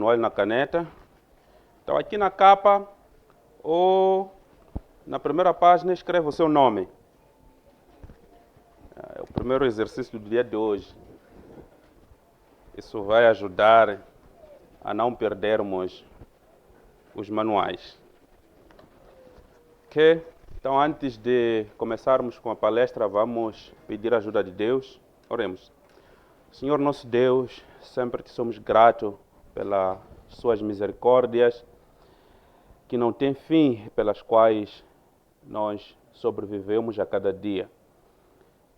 manual na caneta. Então aqui na capa ou na primeira página escreve o seu nome. É o primeiro exercício do dia de hoje. Isso vai ajudar a não perdermos os manuais. Ok? Então antes de começarmos com a palestra, vamos pedir a ajuda de Deus. Oremos. Senhor nosso Deus, sempre te somos gratos pelas suas misericórdias, que não têm fim, pelas quais nós sobrevivemos a cada dia.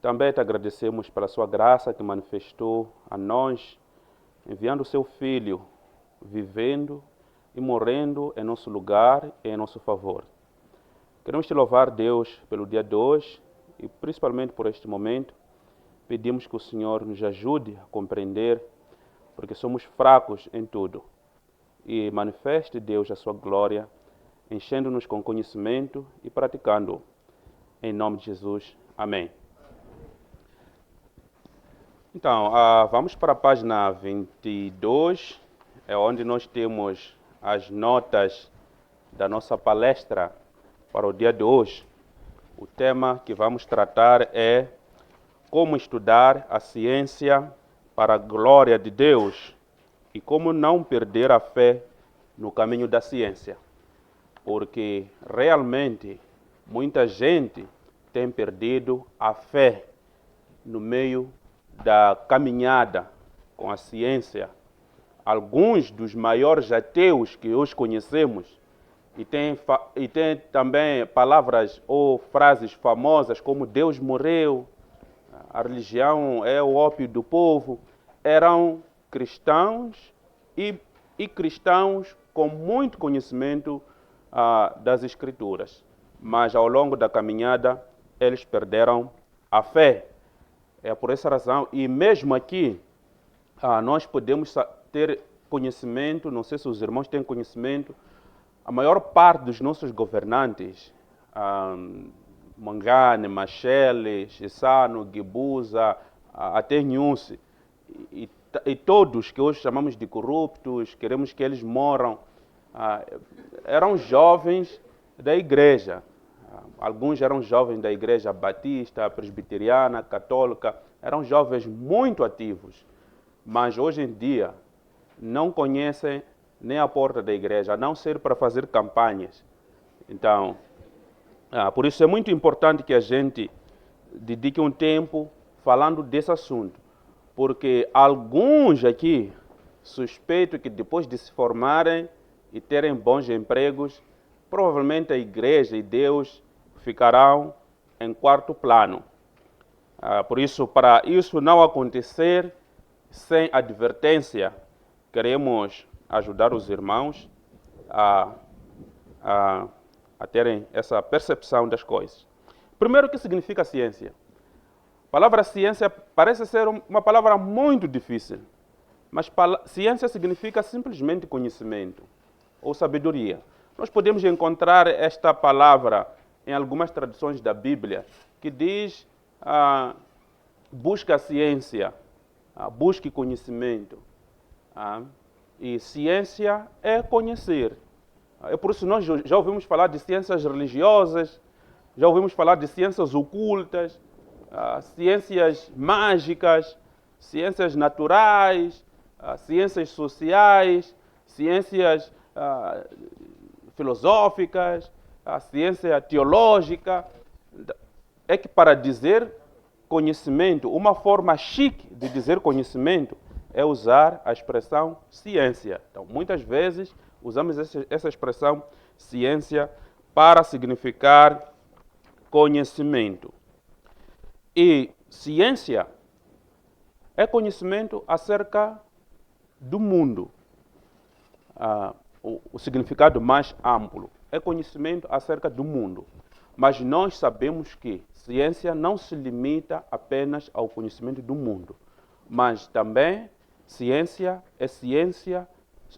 Também te agradecemos pela sua graça que manifestou a nós, enviando o seu Filho, vivendo e morrendo em nosso lugar e em nosso favor. Queremos te louvar, Deus, pelo dia de hoje e principalmente por este momento. Pedimos que o Senhor nos ajude a compreender, porque somos fracos em tudo. E manifeste, Deus, a sua glória, enchendo-nos com conhecimento e praticando. Em nome de Jesus. Amém. Então, vamos para a página 22, é onde nós temos as notas da nossa palestra para o dia de hoje. O tema que vamos tratar é como estudar a ciência para a glória de Deus e como não perder a fé no caminho da ciência. Porque realmente muita gente tem perdido a fé no meio da caminhada com a ciência. Alguns dos maiores ateus que hoje conhecemos e tem também palavras ou frases famosas como Deus morreu, a religião é o ópio do povo, eram cristãos e cristãos com muito conhecimento das Escrituras. Mas ao longo da caminhada, eles perderam a fé. É por essa razão, e mesmo aqui, nós podemos ter conhecimento, não sei se os irmãos têm conhecimento, a maior parte dos nossos governantes, Mangane, Machele, Chissano, Guebuza, até Nhusi, e todos que hoje chamamos de corruptos, queremos que eles morram, eram jovens da igreja. Alguns eram jovens da igreja batista, presbiteriana, católica, eram jovens muito ativos, mas hoje em dia não conhecem nem a porta da igreja, a não ser para fazer campanhas. Então, por isso é muito importante que a gente dedique um tempo falando desse assunto, porque alguns aqui suspeitam que depois de se formarem e terem bons empregos, provavelmente a igreja e Deus ficarão em quarto plano. Por isso, para isso não acontecer sem advertência, queremos ajudar os irmãos a terem essa percepção das coisas. Primeiro, o que significa ciência? A palavra ciência parece ser uma palavra muito difícil, mas ciência significa simplesmente conhecimento ou sabedoria. Nós podemos encontrar esta palavra em algumas traduções da Bíblia, que diz, busca a ciência, busque conhecimento. E ciência é conhecer. É por isso nós já ouvimos falar de ciências religiosas, já ouvimos falar de ciências ocultas, ciências mágicas, ciências naturais, ciências sociais, ciências filosóficas, a ciência teológica. É que para dizer conhecimento, uma forma chique de dizer conhecimento é usar a expressão ciência. Então, muitas vezes usamos essa expressão ciência para significar conhecimento. E ciência é conhecimento acerca do mundo. O significado mais amplo é conhecimento acerca do mundo. Mas nós sabemos que ciência não se limita apenas ao conhecimento do mundo, mas também ciência é ciência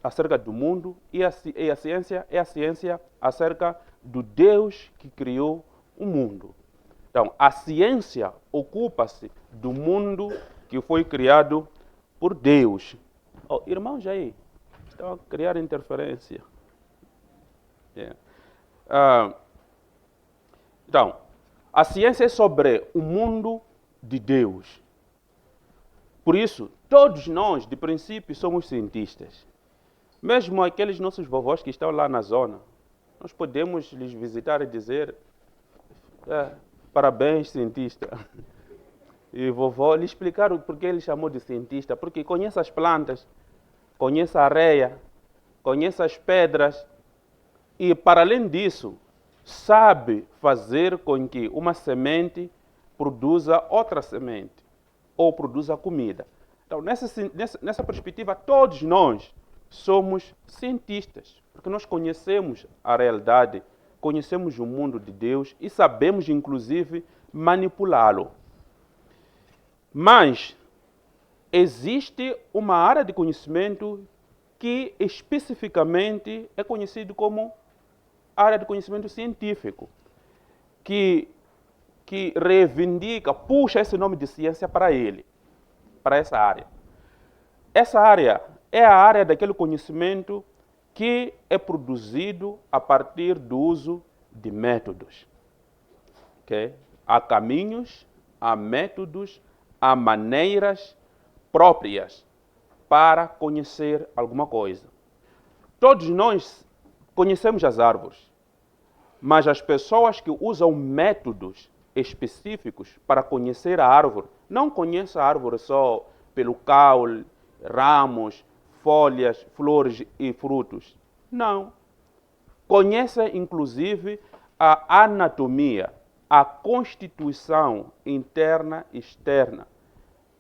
acerca do mundo e a ciência é a ciência acerca do Deus que criou o mundo. Então, a ciência ocupa-se do mundo que foi criado por Deus. Irmãos aí, estão a criar interferência. Yeah. Então, a ciência é sobre o mundo de Deus. Por isso, todos nós, de princípio, somos cientistas. Mesmo aqueles nossos vovós que estão lá na zona, nós podemos lhes visitar e dizer parabéns, cientista. E vovó lhe explicar o porquê ele chamou de cientista. Porque conhece as plantas, conhece a areia, conhece as pedras. E, para além disso, sabe fazer com que uma semente produza outra semente ou produza comida. Então, nessa perspectiva, todos nós somos cientistas, porque nós conhecemos a realidade, conhecemos o mundo de Deus e sabemos, inclusive, manipulá-lo. Mas existe uma área de conhecimento que especificamente é conhecido como área de conhecimento científico, que reivindica, puxa esse nome de ciência para ele, para essa área. Essa área é a área daquele conhecimento que é produzido a partir do uso de métodos. Okay? Há caminhos, há métodos, há maneiras próprias para conhecer alguma coisa. Todos nós conhecemos as árvores, mas as pessoas que usam métodos específicos para conhecer a árvore, não conhecem a árvore só pelo caule, ramos, folhas, flores e frutos. Não. Conhecem, inclusive, a anatomia, a constituição interna e externa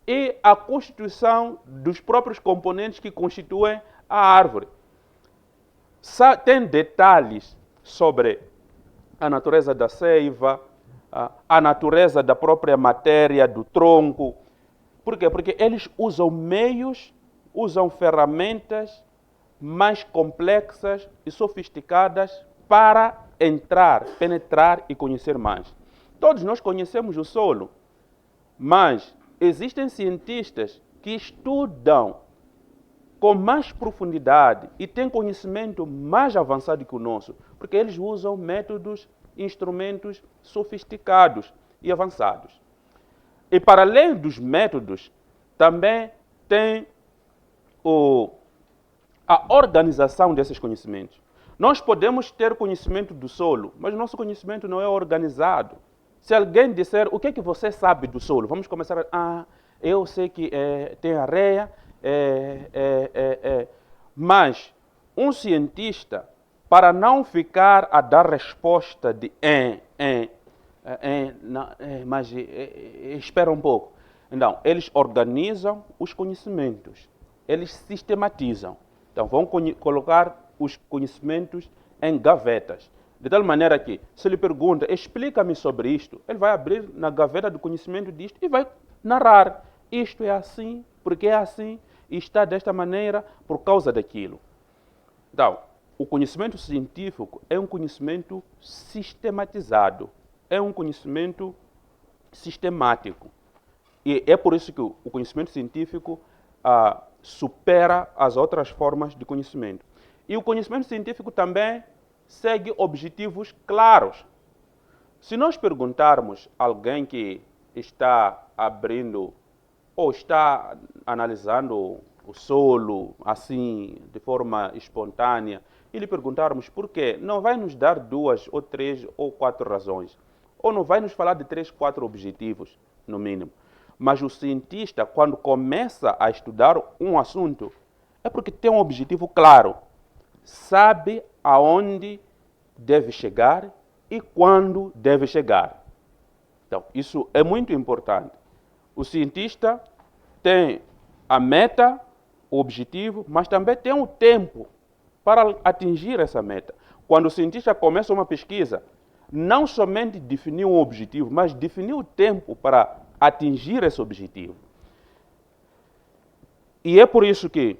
e a constituição dos próprios componentes que constituem a árvore. Tem detalhes sobre a natureza da seiva, a natureza da própria matéria, do tronco. Por quê? Porque eles usam meios, usam ferramentas mais complexas e sofisticadas para entrar, penetrar e conhecer mais. Todos nós conhecemos o solo, mas existem cientistas que estudam com mais profundidade e têm conhecimento mais avançado que o nosso, porque eles usam métodos, instrumentos sofisticados e avançados. E para além dos métodos, também tem a organização desses conhecimentos. Nós podemos ter conhecimento do solo, mas o nosso conhecimento não é organizado. Se alguém disser, o que é que você sabe do solo? Vamos começar eu sei que tem areia, mas um cientista, para não ficar a dar resposta de mas espera um pouco. Então, eles organizam os conhecimentos, eles sistematizam. Então, vão colocar os conhecimentos em gavetas. De tal maneira que, se ele pergunta, explica-me sobre isto, ele vai abrir na gaveta do conhecimento disto e vai narrar. Isto é assim, porque é assim, e está desta maneira por causa daquilo. Então, o conhecimento científico é um conhecimento sistematizado, é um conhecimento sistemático. E é por isso que o conhecimento científico supera as outras formas de conhecimento. E o conhecimento científico também segue objetivos claros. Se nós perguntarmos a alguém que está abrindo ou está analisando o solo assim, de forma espontânea, e lhe perguntarmos por quê, não vai nos dar 2 ou 3 ou 4 razões. Ou não vai nos falar de 3, 4 objetivos, no mínimo. Mas o cientista, quando começa a estudar um assunto, é porque tem um objetivo claro. Sabe aonde deve chegar e quando deve chegar. Então, isso é muito importante. O cientista tem a meta, o objetivo, mas também tem um tempo para atingir essa meta. Quando o cientista começa uma pesquisa, não somente definiu um objetivo, mas definiu o tempo para atingir esse objetivo. E é por isso que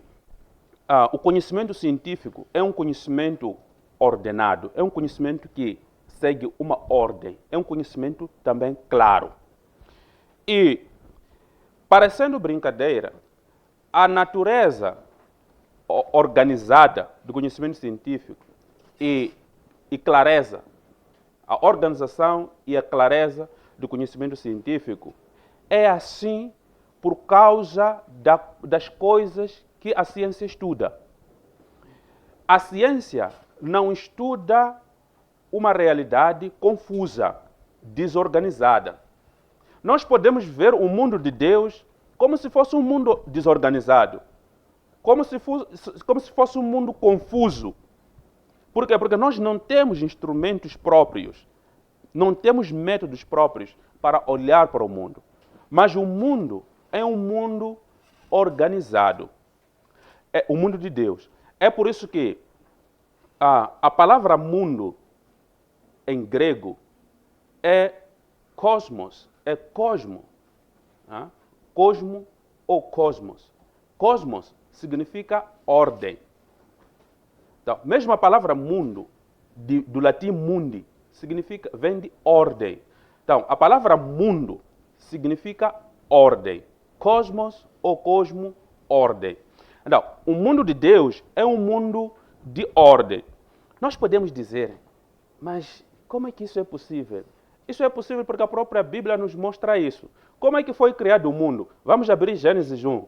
o conhecimento científico é um conhecimento ordenado, é um conhecimento que segue uma ordem, é um conhecimento também claro. E, parecendo brincadeira, a natureza organizada do conhecimento científico e clareza, a organização e a clareza do conhecimento científico é assim por causa das coisas que a ciência estuda. A ciência não estuda uma realidade confusa, desorganizada. Nós podemos ver o mundo de Deus como se fosse um mundo desorganizado, como se fosse um mundo confuso. Por quê? Porque nós não temos instrumentos próprios, não temos métodos próprios para olhar para o mundo. Mas o mundo é um mundo organizado. É o mundo de Deus. É por isso que a palavra mundo, em grego, é cosmos, é cosmo. Cosmo ou cosmos. Cosmos significa ordem. Então, mesmo a palavra mundo, do latim mundi, vem de ordem. Então, a palavra mundo significa ordem. Cosmos ou cosmo, ordem. Então, o mundo de Deus é um mundo de ordem. Nós podemos dizer, mas como é que isso é possível? Isso é possível porque a própria Bíblia nos mostra isso. Como é que foi criado o mundo? Vamos abrir Gênesis 1.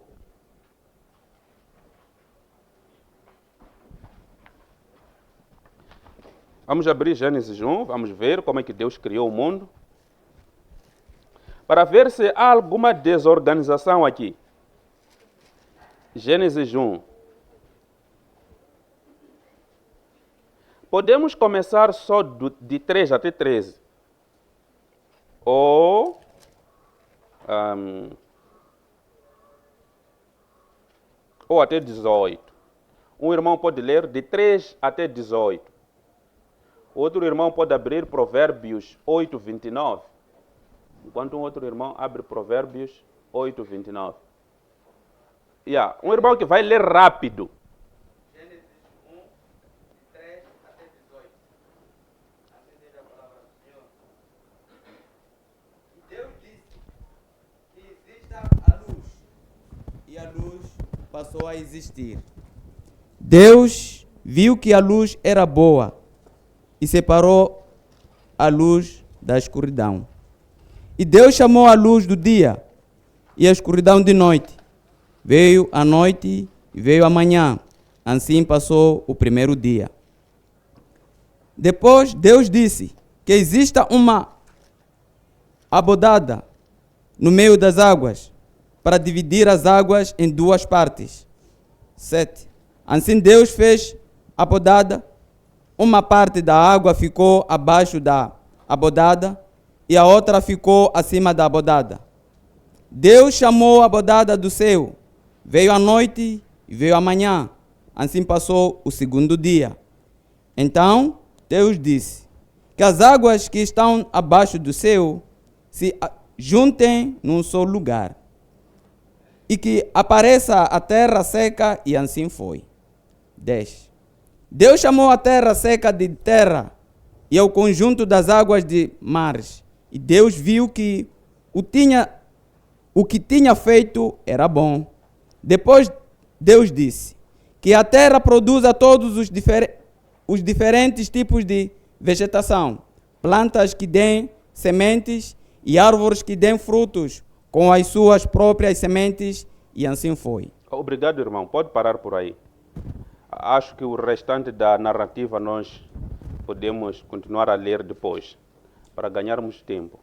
Vamos abrir Gênesis 1, vamos ver como é que Deus criou o mundo. Para ver se há alguma desorganização aqui. Gênesis 1. Podemos começar só de 3 até 13. Ou até 18. Um irmão pode ler de 3 até 18. Outro irmão pode abrir Provérbios 8, 29. Enquanto um outro irmão abre Provérbios 8, 29. Um irmão que vai ler rápido. Gênesis 1, de 3 até 18. Assim diz a palavra do Senhor. E Deus disse que exista a luz. E a luz passou a existir. Deus viu que a luz era boa e separou a luz da escuridão. E Deus chamou a luz do dia e a escuridão de noite. Veio a noite e veio a manhã. Assim passou o primeiro dia. Depois Deus disse que exista uma abodada no meio das águas, para dividir as águas em duas partes. 7. Assim Deus fez a abodada. Uma parte da água ficou abaixo da abodada e a outra ficou acima da abodada. Deus chamou a abodada do céu. Veio a noite e veio a manhã. Assim passou o segundo dia. Então Deus disse que as águas que estão abaixo do céu se juntem num só lugar e que apareça a terra seca, e assim foi. 10. Deus chamou a terra seca de terra e ao conjunto das águas de mares. E Deus viu que o que tinha feito era bom. Depois Deus disse que a terra produza todos os diferentes tipos de vegetação, plantas que deem sementes e árvores que deem frutos com as suas próprias sementes, e assim foi. Obrigado, irmão. Pode parar por aí. Acho que o restante da narrativa nós podemos continuar a ler depois, para ganharmos tempo.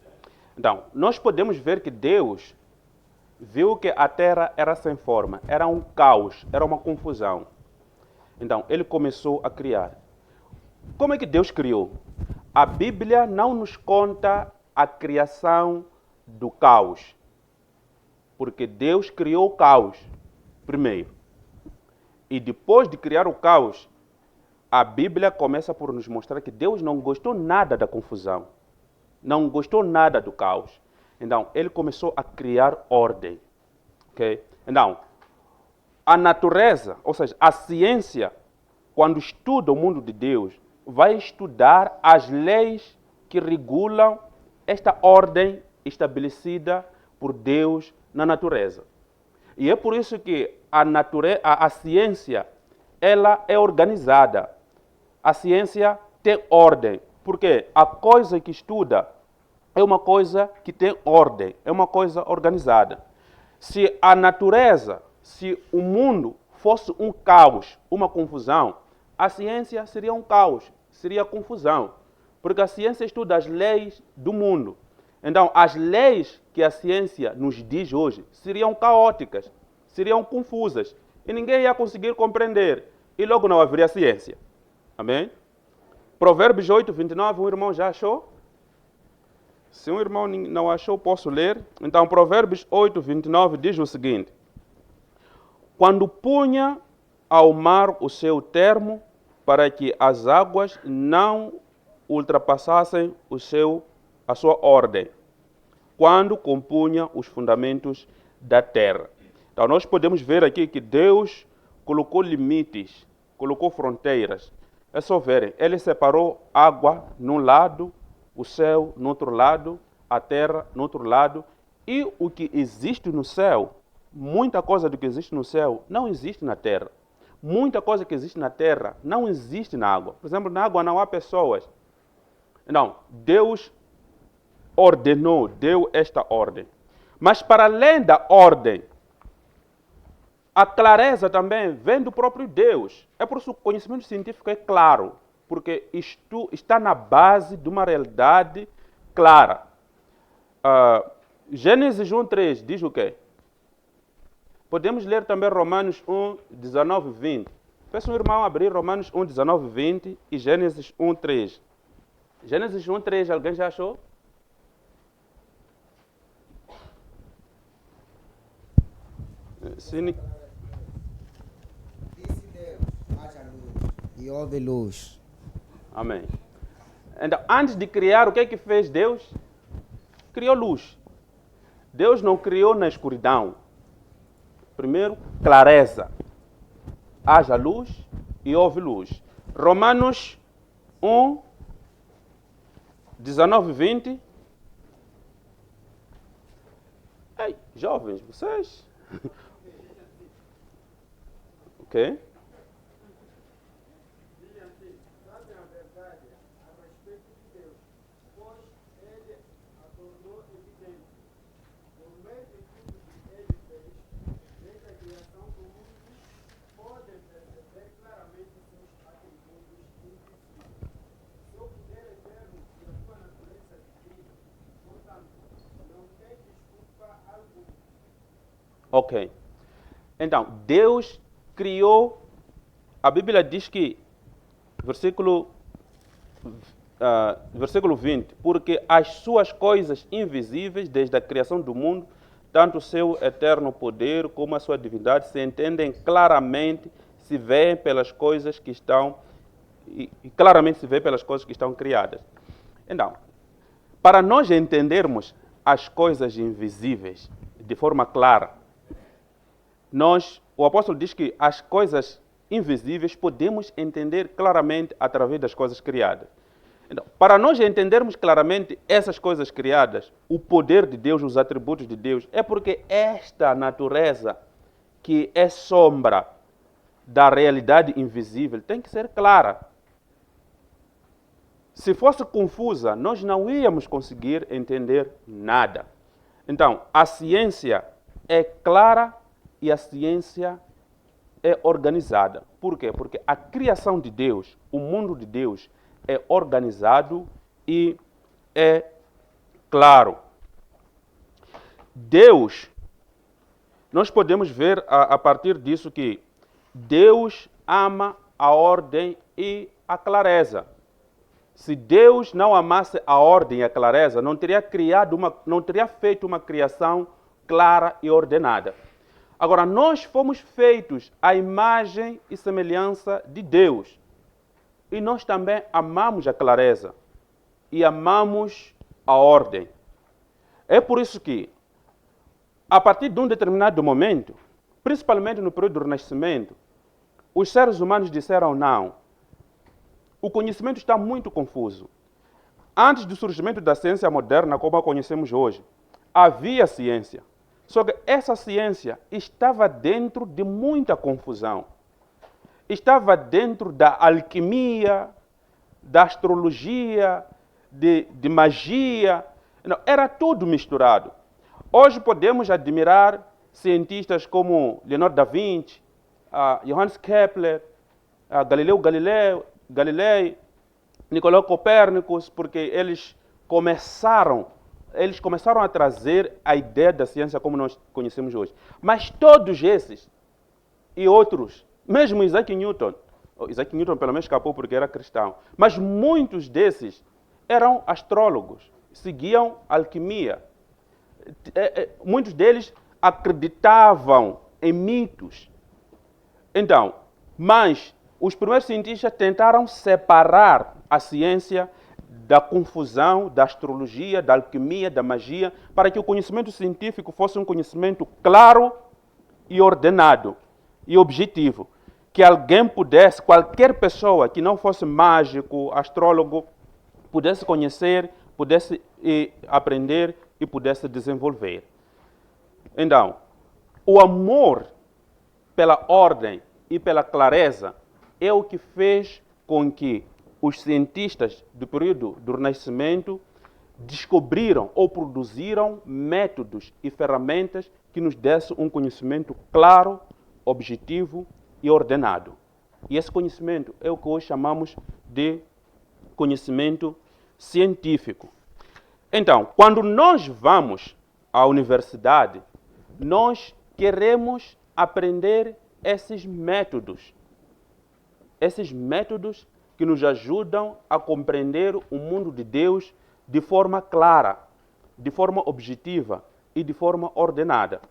Então, nós podemos ver que Deus viu que a terra era sem forma, era um caos, era uma confusão. Então, ele começou a criar. Como é que Deus criou? A Bíblia não nos conta a criação do caos, porque Deus criou o caos primeiro. E depois de criar o caos, a Bíblia começa por nos mostrar que Deus não gostou nada da confusão, não gostou nada do caos. Então, ele começou a criar ordem. Okay? Então, a natureza, ou seja, a ciência, quando estuda o mundo de Deus, vai estudar as leis que regulam esta ordem estabelecida por Deus na natureza. E é por isso que a ciência ela é organizada. A ciência tem ordem, porque a coisa que estuda é uma coisa que tem ordem, é uma coisa organizada. Se a natureza, se o mundo fosse um caos, uma confusão, a ciência seria um caos, seria confusão, porque a ciência estuda as leis do mundo. Então, as leis que a ciência nos diz hoje seriam caóticas, seriam confusas, e ninguém ia conseguir compreender, e logo não haveria ciência. Amém? Provérbios 8, 29, um irmão já achou? Se um irmão não achou, posso ler. Então, Provérbios 8, 29 diz o seguinte: quando punha ao mar o seu termo, para que as águas não ultrapassassem a sua ordem, quando compunha os fundamentos da terra. Então, nós podemos ver aqui que Deus colocou limites, colocou fronteiras. É só verem, ele separou água num lado, o céu no outro lado, a terra no outro lado, e o que existe no céu, muita coisa do que existe no céu não existe na terra. Muita coisa que existe na terra não existe na água. Por exemplo, na água não há pessoas. Não, Deus ordenou, deu esta ordem. Mas para além da ordem, a clareza também vem do próprio Deus. É por isso que o conhecimento científico é claro, porque isto está na base de uma realidade clara. Gênesis 1:3 diz o quê? Podemos ler também Romanos 1, 19 e 20. Peço um irmão abrir Romanos 1, 19 e 20 e Gênesis 1:3. Gênesis 1:3, alguém já achou? Sim. Disse Deus, haja luz, e houve luz. Amém. Então, antes de criar, o que é que fez Deus? Criou luz. Deus não criou na escuridão. Primeiro, clareza. Haja luz e houve luz. Romanos 1, 19 e 20. Ei, jovens, vocês... Ok? Ok. Então, Deus criou, a Bíblia diz que, versículo 20, porque as suas coisas invisíveis, desde a criação do mundo, tanto o seu eterno poder como a sua divindade, se entendem claramente, se veem pelas coisas que estão, e claramente se vê pelas coisas que estão criadas. Então, para nós entendermos as coisas invisíveis de forma clara, o apóstolo diz que as coisas invisíveis podemos entender claramente através das coisas criadas. Então, para nós entendermos claramente essas coisas criadas, o poder de Deus, os atributos de Deus, é porque esta natureza, que é sombra da realidade invisível, tem que ser clara. Se fosse confusa, nós não íamos conseguir entender nada. Então, a ciência é clara e a ciência é organizada. Por quê? Porque a criação de Deus, o mundo de Deus, é organizado e é claro. Deus, nós podemos ver a partir disso que Deus ama a ordem e a clareza. Se Deus não amasse a ordem e a clareza, não teria feito uma criação clara e ordenada. Agora, nós fomos feitos à imagem e semelhança de Deus. E nós também amamos a clareza e amamos a ordem. É por isso que, a partir de um determinado momento, principalmente no período do Renascimento, os seres humanos disseram não. O conhecimento está muito confuso. Antes do surgimento da ciência moderna, como a conhecemos hoje, havia ciência. Só que essa ciência estava dentro de muita confusão. estava dentro da alquimia, da astrologia, de magia. Não, era tudo misturado. Hoje podemos admirar cientistas como Leonardo da Vinci, Johannes Kepler, Galileu Galilei, Nicolau Copérnicos, porque eles começaram a trazer a ideia da ciência como nós conhecemos hoje. Mas todos esses e outros, mesmo Isaac Newton pelo menos escapou porque era cristão, mas muitos desses eram astrólogos, seguiam alquimia. Muitos deles acreditavam em mitos. Então, mas os primeiros cientistas tentaram separar a ciência da confusão, da astrologia, da alquimia, da magia, para que o conhecimento científico fosse um conhecimento claro e ordenado e objetivo. Que alguém pudesse, qualquer pessoa que não fosse mágico, astrólogo, pudesse conhecer, pudesse aprender e pudesse desenvolver. Então, o amor pela ordem e pela clareza é o que fez com que os cientistas do período do Renascimento descobriram ou produziram métodos e ferramentas que nos dessem um conhecimento claro, objetivo e ordenado. E esse conhecimento é o que hoje chamamos de conhecimento científico. Então, quando nós vamos à universidade, nós queremos aprender esses métodos que nos ajudam a compreender o mundo de Deus de forma clara, de forma objetiva e de forma ordenada.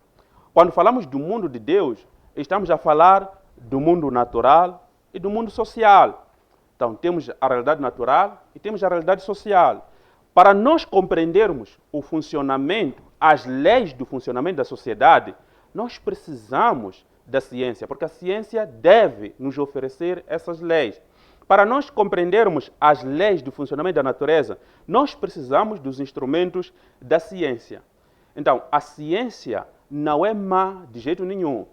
Quando falamos do mundo de Deus, estamos a falar do mundo natural e do mundo social. Então, temos a realidade natural e temos a realidade social. Para nós compreendermos o funcionamento, as leis do funcionamento da sociedade, nós precisamos da ciência, porque a ciência deve nos oferecer essas leis. Para nós compreendermos as leis do funcionamento da natureza, nós precisamos dos instrumentos da ciência. Então, a ciência não é má de jeito nenhum.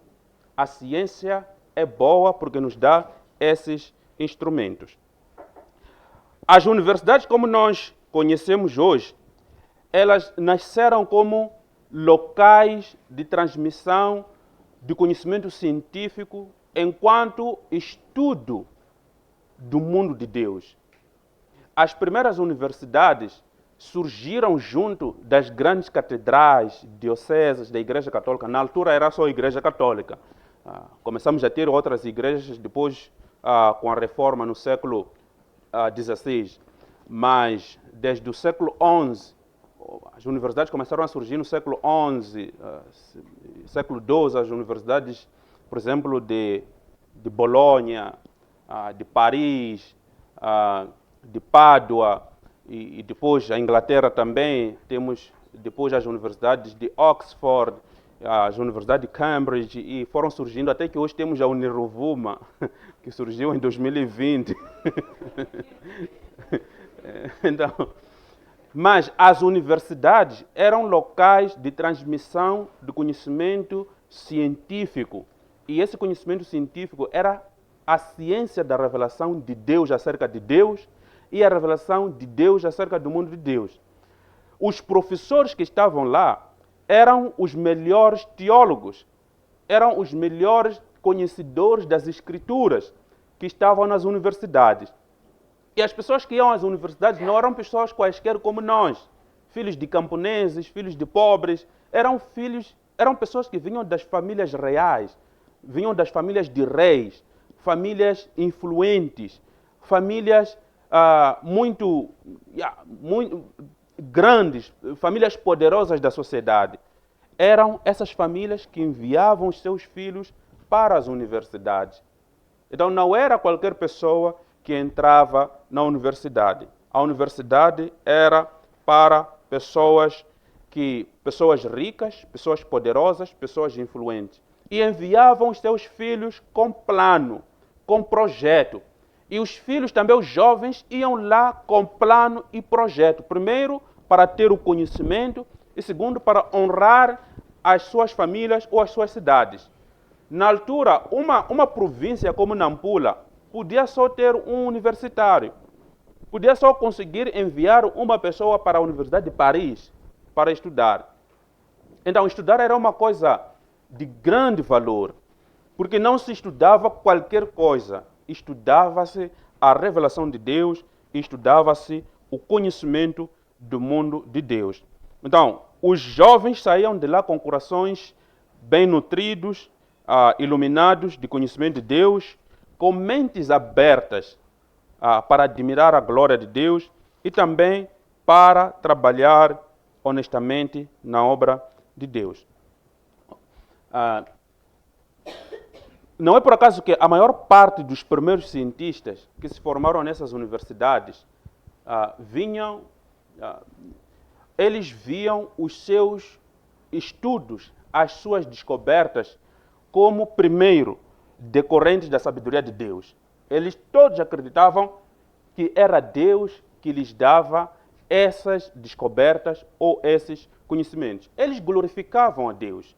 A ciência é boa porque nos dá esses instrumentos. As universidades, como nós conhecemos hoje, elas nasceram como locais de transmissão de conhecimento científico enquanto estudo do mundo de Deus. As primeiras universidades surgiram junto das grandes catedrais diocesas da Igreja Católica. Na altura era só a Igreja Católica. Começamos a ter outras igrejas depois com a reforma no século XVI. Mas desde o século XI, as universidades começaram a surgir no século XI, século XII, as universidades, por exemplo, de Bolonha, de Paris, de Pádua, e depois a Inglaterra também, temos depois as universidades de Oxford, as universidades de Cambridge, e foram surgindo até que hoje temos a Unirovuma, que surgiu em 2020. Então, mas as universidades eram locais de transmissão do conhecimento científico. E esse conhecimento científico era a ciência da revelação de Deus acerca de Deus e a revelação de Deus acerca do mundo de Deus. Os professores que estavam lá eram os melhores teólogos, eram os melhores conhecedores das Escrituras que estavam nas universidades. E as pessoas que iam às universidades não eram pessoas quaisquer como nós, filhos de camponeses, filhos de pobres, eram pessoas que vinham das famílias reais, vinham das famílias de reis, famílias influentes, famílias muito grandes, famílias poderosas da sociedade. Eram essas famílias que enviavam os seus filhos para as universidades. Então não era qualquer pessoa que entrava na universidade. A universidade era para pessoas ricas, pessoas poderosas, pessoas influentes. E enviavam os seus filhos com plano, com projeto. E os filhos também, os jovens, iam lá com plano e projeto. Primeiro, para ter o conhecimento, e segundo, para honrar as suas famílias ou as suas cidades. Na altura, uma província como Nampula podia só ter um universitário. Podia só conseguir enviar uma pessoa para a Universidade de Paris para estudar. Então, estudar era uma coisa de grande valor, porque não se estudava qualquer coisa. Estudava-se a revelação de Deus, estudava-se o conhecimento do mundo de Deus. Então, os jovens saíam de lá com corações bem nutridos, iluminados de conhecimento de Deus, com mentes abertas para admirar a glória de Deus e também para trabalhar honestamente na obra de Deus. Não é por acaso que a maior parte dos primeiros cientistas que se formaram nessas universidades eles viam os seus estudos, as suas descobertas, como, primeiro, decorrentes da sabedoria de Deus. Eles todos acreditavam que era Deus que lhes dava essas descobertas ou esses conhecimentos. Eles glorificavam a Deus.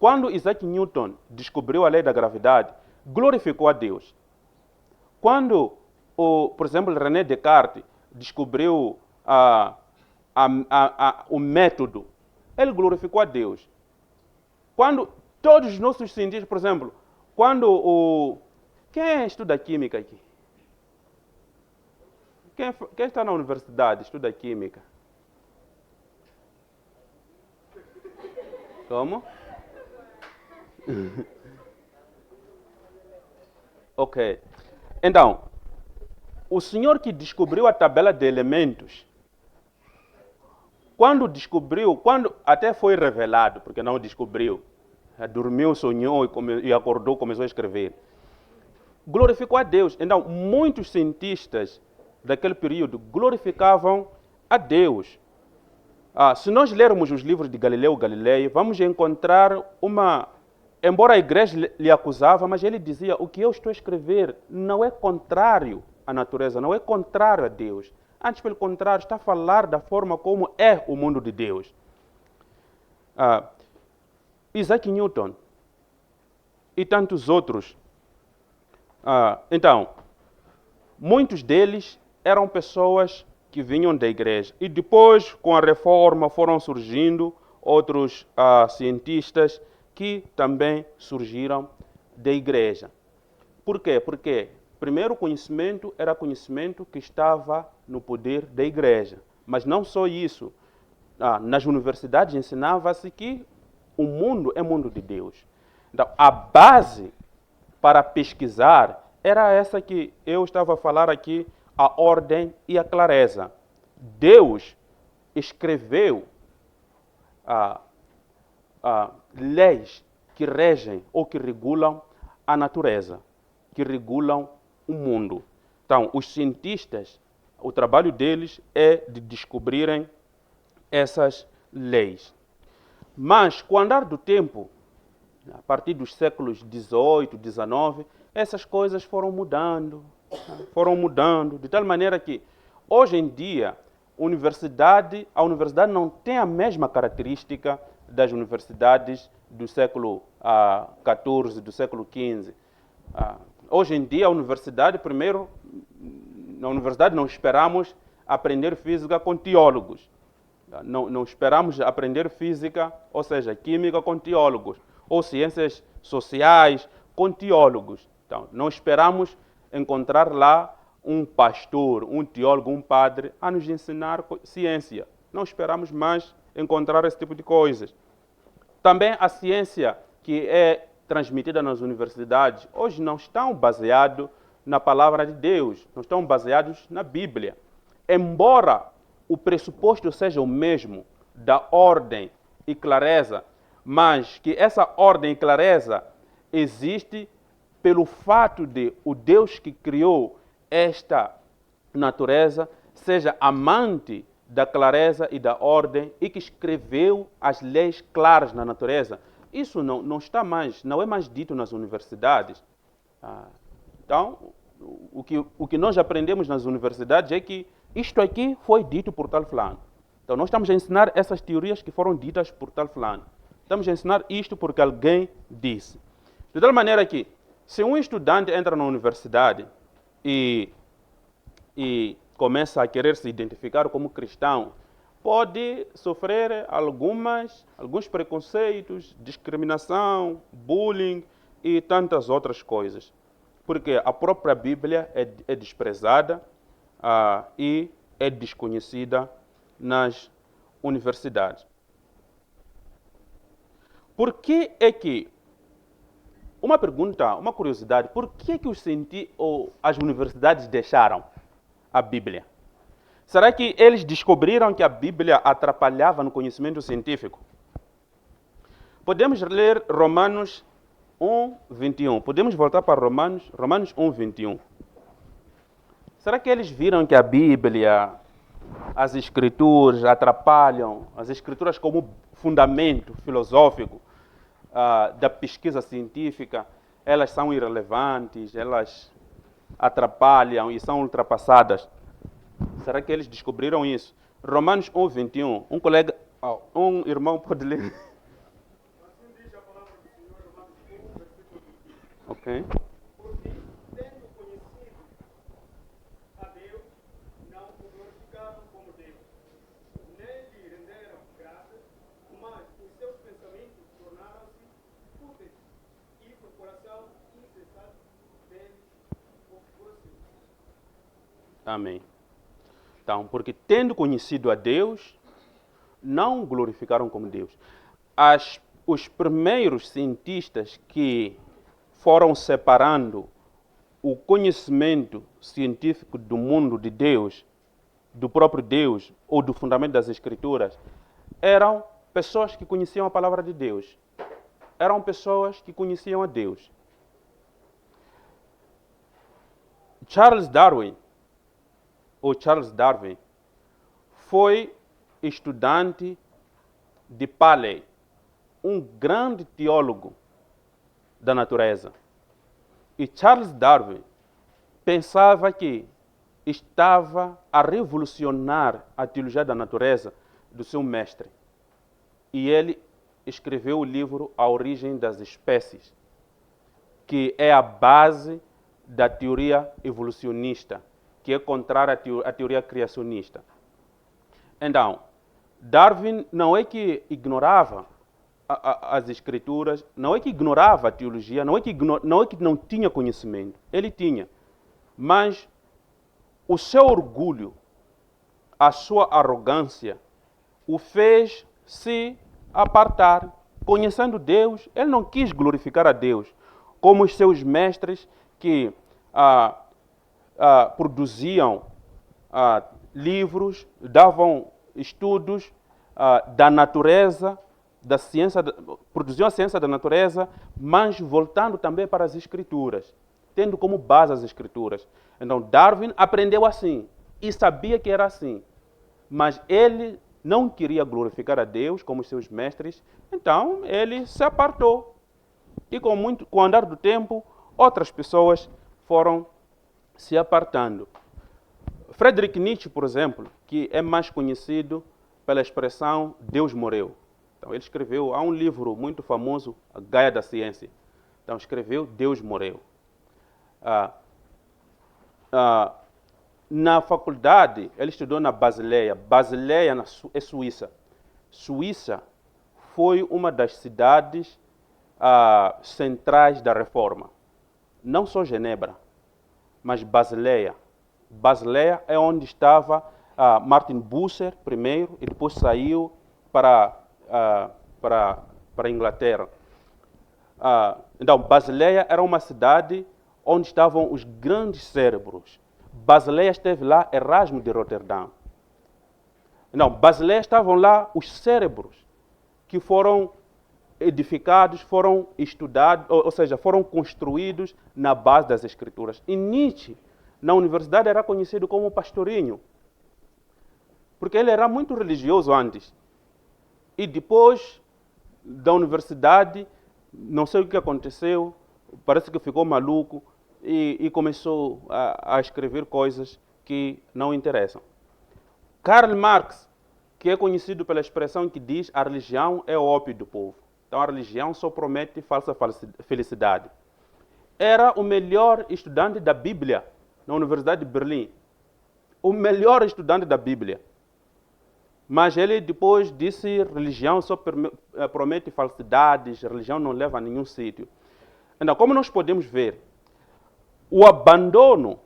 Quando Isaac Newton descobriu a lei da gravidade, glorificou a Deus. Quando, por exemplo, René Descartes descobriu o método, ele glorificou a Deus. Quando todos os nossos cientistas, por exemplo, quando quem estuda química aqui? Quem está na universidade estuda química? Como? Ok. Então, o senhor que descobriu a tabela de elementos, quando até foi revelado, porque não descobriu, dormiu, sonhou e acordou, começou a escrever, glorificou a Deus. Então, muitos cientistas daquele período glorificavam a Deus. Se nós lermos os livros de Galileu Galilei, vamos encontrar embora a igreja lhe acusava, mas ele dizia, o que eu estou a escrever não é contrário à natureza, não é contrário a Deus. Antes, pelo contrário, está a falar da forma como é o mundo de Deus. Isaac Newton e tantos outros. Então, muitos deles eram pessoas que vinham da igreja. E depois, com a reforma, foram surgindo outros cientistas que também surgiram da igreja. Por quê? Porque, primeiro, o conhecimento era conhecimento que estava no poder da igreja. Mas não só isso. Nas universidades ensinava-se que o mundo é mundo de Deus. Então, a base para pesquisar era essa que eu estava a falar aqui, a ordem e a clareza. Deus escreveu leis que regem ou que regulam a natureza, que regulam o mundo. Então, os cientistas, o trabalho deles é de descobrirem essas leis. Mas, com o andar do tempo, a partir dos séculos XVIII, XIX, essas coisas foram mudando, de tal maneira que, hoje em dia, a universidade não tem a mesma característica das universidades do século XIV, do século XV. Hoje em dia, na universidade não esperamos aprender física com teólogos. Não esperamos aprender física, ou seja, química com teólogos, ou ciências sociais com teólogos. Então, não esperamos encontrar lá um pastor, um teólogo, um padre a nos ensinar ciência. Não esperamos mais encontrar esse tipo de coisas. Também a ciência que é transmitida nas universidades hoje não estão baseados na palavra de Deus, não estão baseados na Bíblia. Embora o pressuposto seja o mesmo da ordem e clareza, mas que essa ordem e clareza existe pelo fato de o Deus que criou esta natureza seja amante da clareza e da ordem e que escreveu as leis claras na natureza. Isso não é mais dito nas universidades. Então, o que nós aprendemos nas universidades é que isto aqui foi dito por tal fulano. Então, nós estamos a ensinar essas teorias que foram ditas por tal fulano. Estamos a ensinar isto porque alguém disse. De tal maneira que, se um estudante entra na universidade e começa a querer se identificar como cristão, pode sofrer alguns preconceitos, discriminação, bullying e tantas outras coisas. Porque a própria Bíblia é desprezada e é desconhecida nas universidades. Por que é que, uma pergunta, uma curiosidade, por que é que as universidades deixaram a Bíblia? Será que eles descobriram que a Bíblia atrapalhava no conhecimento científico? Podemos ler Romanos 1:21. Podemos voltar para Romanos 1:21. Será que eles viram que a Bíblia, as Escrituras atrapalham, as Escrituras como fundamento filosófico da pesquisa científica, elas são irrelevantes, elas atrapalham e são ultrapassadas? Será que eles descobriram isso? Romanos 1:21. Um irmão pode ler. Assim diz a palavra do Senhor, Romanos 1, versículo 21. Ok. Porque, tendo conhecido a Deus, não o glorificaram como Deus, nem lhe renderam graças, mas os seus pensamentos tornaram-se fúteis, e o coração incessante deles obscureceu. Amém. Então, porque tendo conhecido a Deus, não o glorificaram como Deus. Os primeiros cientistas que foram separando o conhecimento científico do mundo de Deus, do próprio Deus, ou do fundamento das Escrituras, eram pessoas que conheciam a palavra de Deus. Eram pessoas que conheciam a Deus. Charles Darwin foi estudante de Paley, um grande teólogo da natureza. E Charles Darwin pensava que estava a revolucionar a teologia da natureza do seu mestre. E ele escreveu o livro A Origem das Espécies, que é a base da teoria evolucionista, que é contrária à teoria criacionista. Então, Darwin não é que ignorava as escrituras, não é que ignorava a teologia, não é que não tinha conhecimento. Ele tinha. Mas o seu orgulho, a sua arrogância, o fez se apartar. Conhecendo Deus, ele não quis glorificar a Deus, como os seus mestres que produziam livros, davam estudos da natureza, da ciência, produziam a ciência da natureza, mas voltando também para as Escrituras, tendo como base as Escrituras. Então, Darwin aprendeu assim e sabia que era assim, mas ele não queria glorificar a Deus como os seus mestres, então ele se apartou. E com o andar do tempo, outras pessoas foram se apartando. Friedrich Nietzsche, por exemplo, que é mais conhecido pela expressão Deus morreu. Então, ele escreveu, há um livro muito famoso, A Gaia da Ciência. Então, escreveu Deus morreu. Na faculdade, ele estudou na Basileia. Basileia é Suíça. Suíça foi uma das cidades centrais da Reforma. Não só Genebra, mas Basileia. Basileia é onde estava Martin Bucer primeiro e depois saiu para a Inglaterra. Então, Basileia era uma cidade onde estavam os grandes cérebros. Basileia esteve lá Erasmo de Roterdão. Não, Basileia estavam lá os cérebros que foram edificados, foram estudados, ou seja, foram construídos na base das Escrituras. E Nietzsche, na universidade, era conhecido como pastorinho, porque ele era muito religioso antes. E depois da universidade, não sei o que aconteceu, parece que ficou maluco e começou a escrever coisas que não interessam. Karl Marx, que é conhecido pela expressão que diz a religião é o ópio do povo. Então, Então a religião só promete falsa felicidade. Era o melhor estudante da Bíblia na Universidade de Berlim. O melhor estudante da Bíblia. Mas ele depois disse, religião só promete falsidades, religião não leva a nenhum sítio. Então, como nós podemos ver, o abandono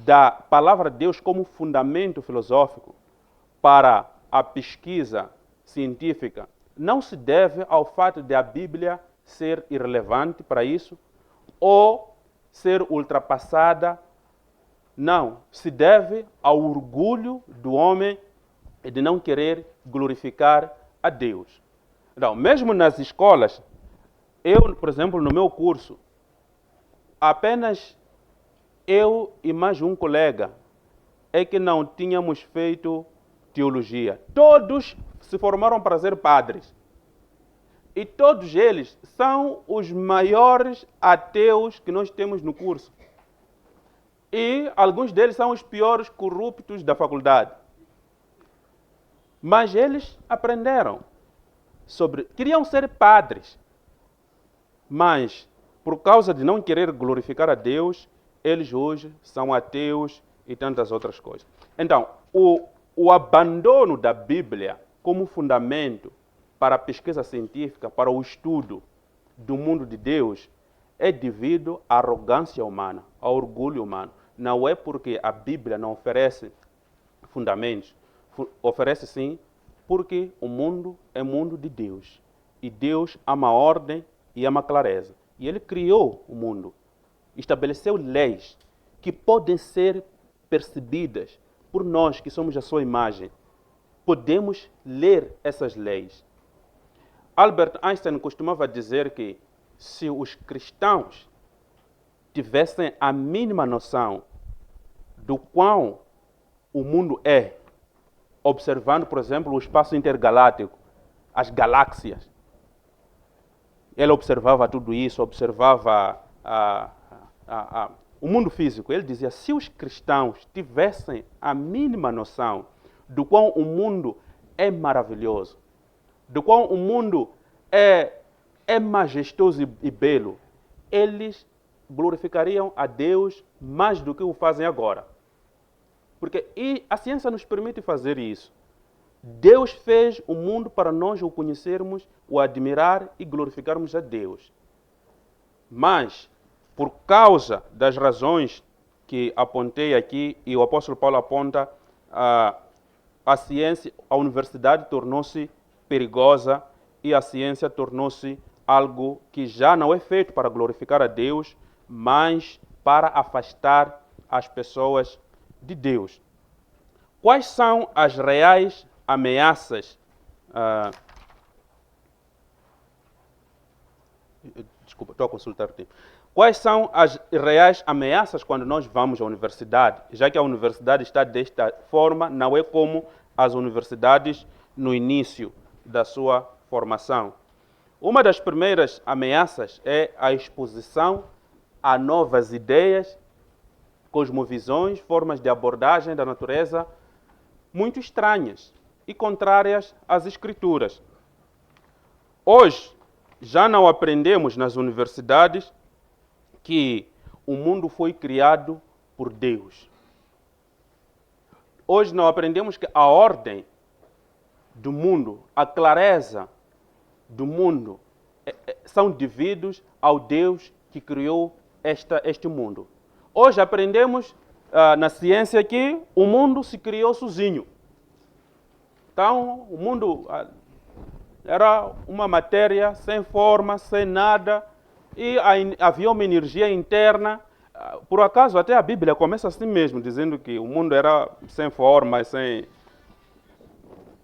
da palavra de Deus como fundamento filosófico para a pesquisa científica não se deve ao fato de a Bíblia ser irrelevante para isso ou ser ultrapassada. Não, se deve ao orgulho do homem de não querer glorificar a Deus. Então, mesmo nas escolas, eu, por exemplo, no meu curso, apenas eu e mais um colega é que não tínhamos feito teologia. Todos se formaram para ser padres. E todos eles são os maiores ateus que nós temos no curso. E alguns deles são os piores corruptos da faculdade. Mas eles aprenderam sobre... Queriam ser padres. Mas, por causa de não querer glorificar a Deus, eles hoje são ateus e tantas outras coisas. Então, o abandono da Bíblia como fundamento para a pesquisa científica, para o estudo do mundo de Deus, é devido à arrogância humana, ao orgulho humano. Não é porque a Bíblia não oferece fundamentos. Oferece sim, porque o mundo é mundo de Deus. E Deus ama a ordem e ama a clareza. E Ele criou o mundo. Estabeleceu leis que podem ser percebidas por nós que somos a sua imagem. Podemos ler essas leis. Albert Einstein costumava dizer que se os cristãos tivessem a mínima noção do quão o mundo é, observando, por exemplo, o espaço intergaláctico, as galáxias. Ele observava tudo isso, observava o mundo físico. Ele dizia, se os cristãos tivessem a mínima noção do quão o mundo é maravilhoso, do quão o mundo é majestoso e belo, eles glorificariam a Deus mais do que o fazem agora. Porque a ciência nos permite fazer isso. Deus fez o mundo para nós o conhecermos, o admirar e glorificarmos a Deus. Mas, por causa das razões que apontei aqui, e o apóstolo Paulo aponta, a ciência, a universidade tornou-se perigosa e a ciência tornou-se algo que já não é feito para glorificar a Deus, mas para afastar as pessoas de Deus. Quais são as reais ameaças? Desculpa, estou a consultar o tempo. Quais são as reais ameaças quando nós vamos à universidade? Já que a universidade está desta forma, não é como as universidades no início da sua formação. Uma das primeiras ameaças é a exposição a novas ideias, cosmovisões, formas de abordagem da natureza muito estranhas e contrárias às Escrituras. Hoje, já não aprendemos nas universidades que o mundo foi criado por Deus. Hoje não aprendemos que a ordem do mundo, a clareza do mundo, são devidos ao Deus que criou este mundo. Hoje aprendemos na ciência que o mundo se criou sozinho. Então, o mundo era uma matéria sem forma, sem nada, e havia uma energia interna. Por acaso, até a Bíblia começa assim mesmo, dizendo que o mundo era sem forma, sem...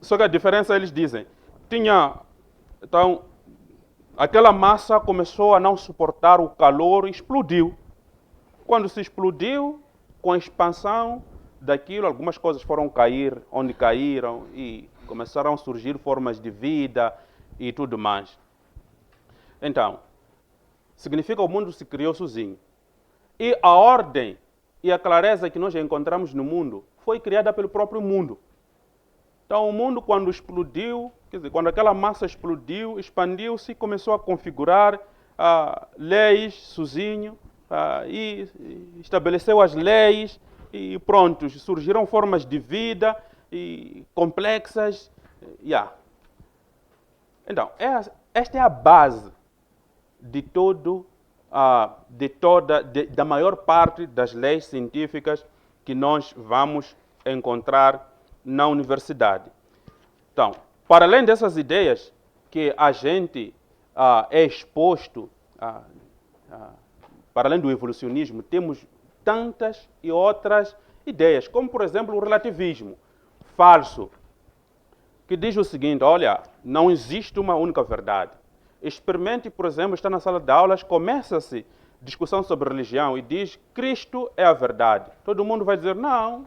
Só que a diferença, eles dizem, então, aquela massa começou a não suportar o calor e explodiu. Quando se explodiu, com a expansão daquilo, algumas coisas foram cair onde caíram e começaram a surgir formas de vida e tudo mais. Então, significa que o mundo se criou sozinho. E a ordem e a clareza que nós encontramos no mundo foi criada pelo próprio mundo. Então, o mundo, quando explodiu, quer dizer, quando aquela massa explodiu, expandiu-se, começou a configurar leis sozinho, e estabeleceu as leis, e pronto, surgiram formas de vida e complexas. Então, esta é a base de da maior parte das leis científicas que nós vamos encontrar na universidade. Então, para além dessas ideias que a gente é exposto, para além do evolucionismo, temos tantas e outras ideias, como, por exemplo, o relativismo falso, que diz o seguinte: olha, não existe uma única verdade. Experimente, por exemplo, está na sala de aulas, começa-se discussão sobre religião e diz Cristo é a verdade. Todo mundo vai dizer, não,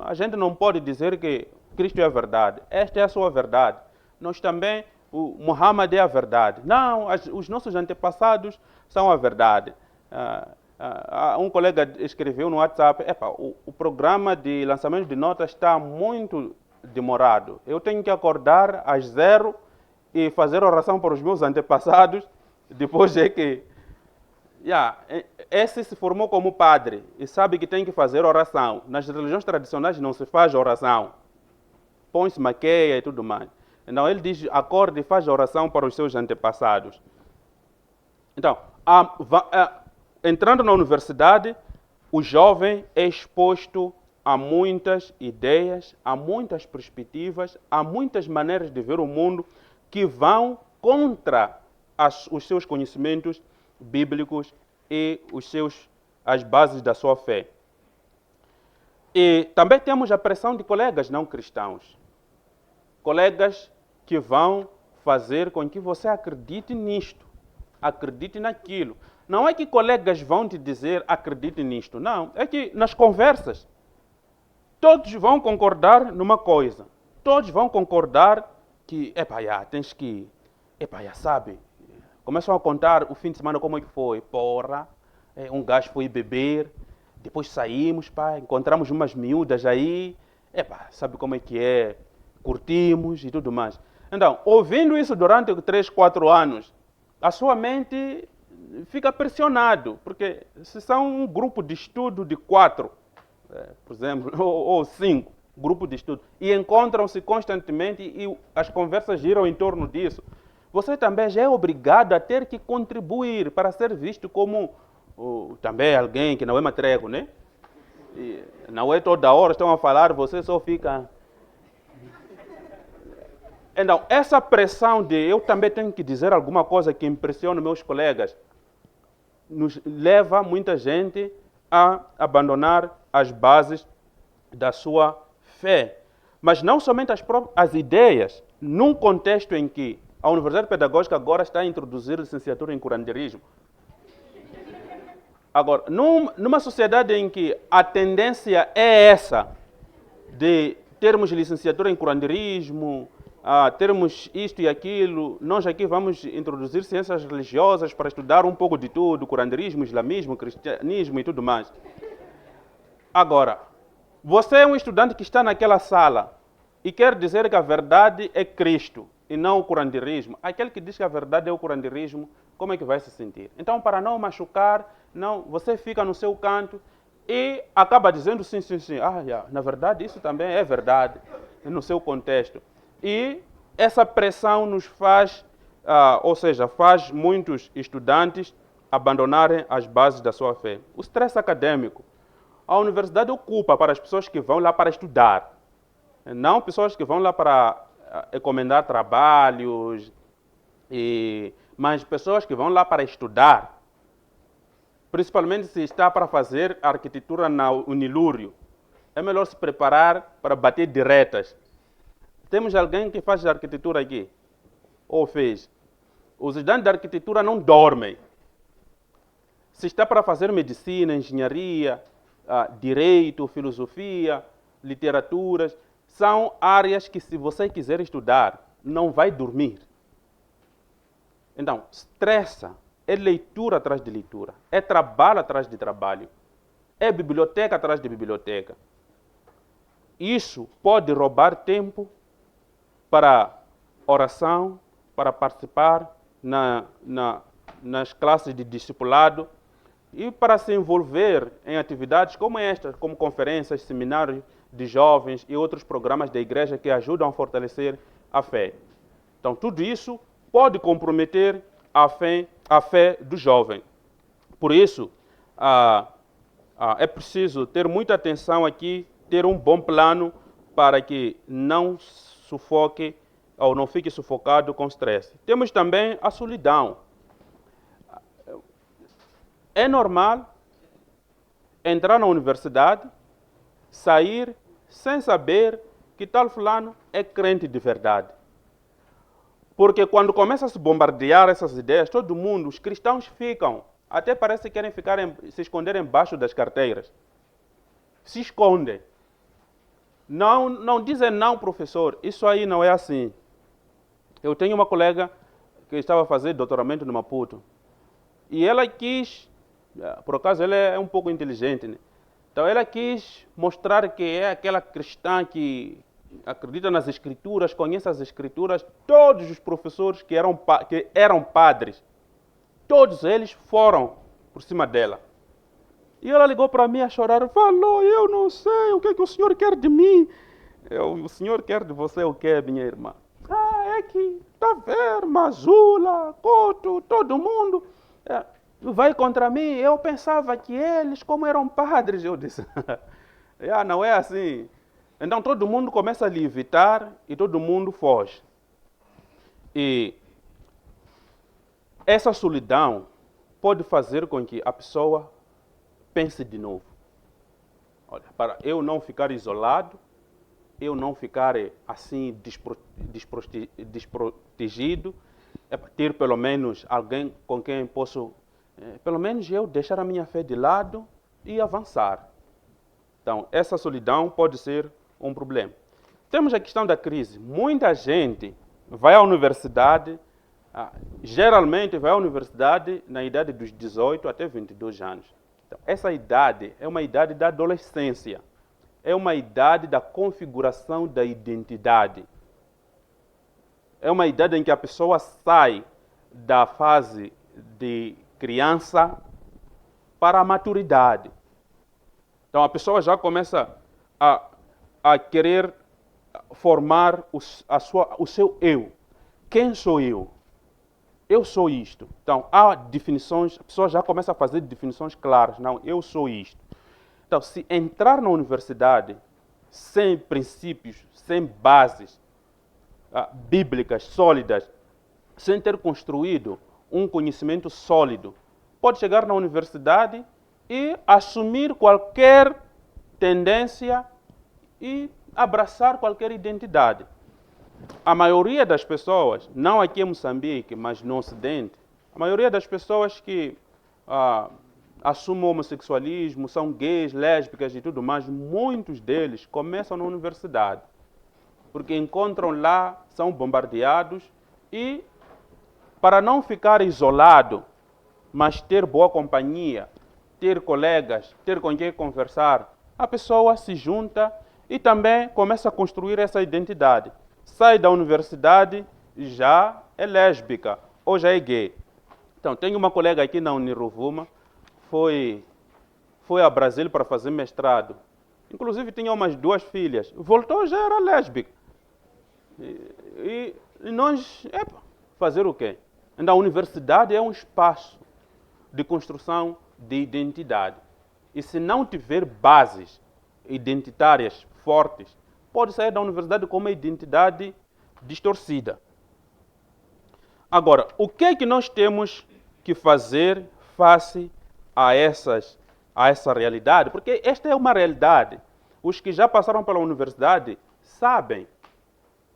a gente não pode dizer que Cristo é a verdade. Esta é a sua verdade. Nós também, o Muhammad é a verdade. Não, os nossos antepassados são a verdade. Um colega escreveu no WhatsApp, o programa de lançamento de notas está muito demorado. Eu tenho que acordar às 0 e fazer oração para os meus antepassados. Depois é que... esse se formou como padre e sabe que tem que fazer oração. Nas religiões tradicionais não se faz oração. Põe-se maqueia e tudo mais. Então ele diz, acorde e faz oração para os seus antepassados. Então, entrando na universidade, o jovem é exposto a muitas ideias, a muitas perspectivas, a muitas maneiras de ver o mundo que vão contra os seus conhecimentos bíblicos e as bases da sua fé. E também temos a pressão de colegas não cristãos. Colegas que vão fazer com que você acredite nisto, acredite naquilo. Não é que colegas vão te dizer acredite nisto, não. É que nas conversas todos vão concordar numa coisa. Todos vão concordar que, tens que... sabe? Começam a contar o fim de semana como é que foi. Porra, um gajo foi beber, depois saímos, encontramos umas miúdas aí. Sabe como é que é? Curtimos e tudo mais. Então, ouvindo isso durante 3, 4 anos, a sua mente fica pressionado, porque se são um grupo de estudo de 4, por exemplo, ou 5 grupos de estudo, e encontram-se constantemente e as conversas giram em torno disso, você também já é obrigado a ter que contribuir para ser visto como também alguém que não é matrego, né? E não é toda hora estão a falar, você só fica... Então, essa pressão de eu também tenho que dizer alguma coisa que impressione meus colegas, nos leva muita gente a abandonar as bases da sua fé. Mas não somente as ideias, num contexto em que a Universidade Pedagógica agora está a introduzir licenciatura em curanderismo. Agora, numa sociedade em que a tendência é essa, de termos licenciatura em curanderismo, termos isto e aquilo, nós aqui vamos introduzir ciências religiosas para estudar um pouco de tudo, curanderismo, islamismo, cristianismo e tudo mais. Agora, você é um estudante que está naquela sala e quer dizer que a verdade é Cristo e não o curanderismo. Aquele que diz que a verdade é o curanderismo, como é que vai se sentir? Então, para não machucar, você fica no seu canto e acaba dizendo sim. Na verdade, isso também é verdade no seu contexto. E essa pressão nos faz, faz muitos estudantes abandonarem as bases da sua fé. O estresse acadêmico. A universidade ocupa para as pessoas que vão lá para estudar. Não pessoas que vão lá para encomendar trabalhos, mas pessoas que vão lá para estudar. Principalmente se está para fazer arquitetura na Unilúrio. É melhor se preparar para bater diretas. Temos alguém que faz arquitetura aqui? Ou fez? Os estudantes de arquitetura não dormem. Se está para fazer medicina, engenharia, direito, filosofia, literaturas, são áreas que, se você quiser estudar, não vai dormir. Então, estressa. É leitura atrás de leitura. É trabalho atrás de trabalho. É biblioteca atrás de biblioteca. Isso pode roubar tempo para oração, para participar nas classes de discipulado e para se envolver em atividades como estas, como conferências, seminários de jovens e outros programas da igreja que ajudam a fortalecer a fé. Então, tudo isso pode comprometer a fé do jovem. Por isso, é preciso ter muita atenção aqui, ter um bom plano para que não sufoque ou não fique sufocado com estresse. Temos também a solidão. É normal entrar na universidade, sair sem saber que tal fulano é crente de verdade. Porque quando começa a se bombardear essas ideias, todo mundo, os cristãos ficam, até parece que querem se esconder embaixo das carteiras. Se escondem. Não dizem não, professor, isso aí não é assim. Eu tenho uma colega que estava a fazer doutoramento no Maputo. E ela quis, por acaso ela é um pouco inteligente, né? Então ela quis mostrar que é aquela cristã que acredita nas escrituras, conhece as escrituras. Todos os professores que eram padres, todos eles foram por cima dela. E ela ligou para mim a chorar, falou, eu não sei o que o senhor quer de mim. O senhor quer de você o que, minha irmã? É que, tá vendo, Mazula, Couto, todo mundo vai contra mim. Eu pensava que eles, como eram padres, eu disse, não é assim. Então todo mundo começa a lhe evitar e todo mundo foge. E essa solidão pode fazer com que a pessoa pense de novo. Olha, para eu não ficar isolado, eu não ficar assim desprotegido, é para ter pelo menos alguém com quem posso, pelo menos eu deixar a minha fé de lado e avançar. Então, essa solidão pode ser um problema. Temos a questão da crise. Muita gente vai à universidade, geralmente vai à universidade na idade dos 18 até 22 anos. Então, essa idade é uma idade da adolescência. É uma idade da configuração da identidade. É uma idade em que a pessoa sai da fase de criança para a maturidade. Então a pessoa já começa a querer formar o seu eu. Quem sou eu? Eu sou isto. Então há definições, a pessoa já começa a fazer definições claras. Não, eu sou isto. Então, se entrar na universidade sem princípios, sem bases bíblicas sólidas, sem ter construído um conhecimento sólido, pode chegar na universidade e assumir qualquer tendência e abraçar qualquer identidade. A maioria das pessoas, não aqui em Moçambique, mas no Ocidente, a maioria das pessoas que assumem o homossexualismo, são gays, lésbicas e tudo mais, muitos deles começam na universidade. Porque encontram lá, são bombardeados e, para não ficar isolado, mas ter boa companhia, ter colegas, ter com quem conversar, a pessoa se junta e também começa a construir essa identidade. Sai da universidade, já é lésbica ou já é gay. Então, tenho uma colega aqui na Unirovuma, foi a Brasília para fazer mestrado. Inclusive tinha umas 2 filhas. Voltou, já era lésbica. E nós, fazer o quê? Então, a universidade é um espaço de construção de identidade. E se não tiver bases identitárias fortes, pode sair da universidade com uma identidade distorcida. Agora, o que é que nós temos que fazer face a essa realidade? Porque esta é uma realidade. Os que já passaram pela universidade sabem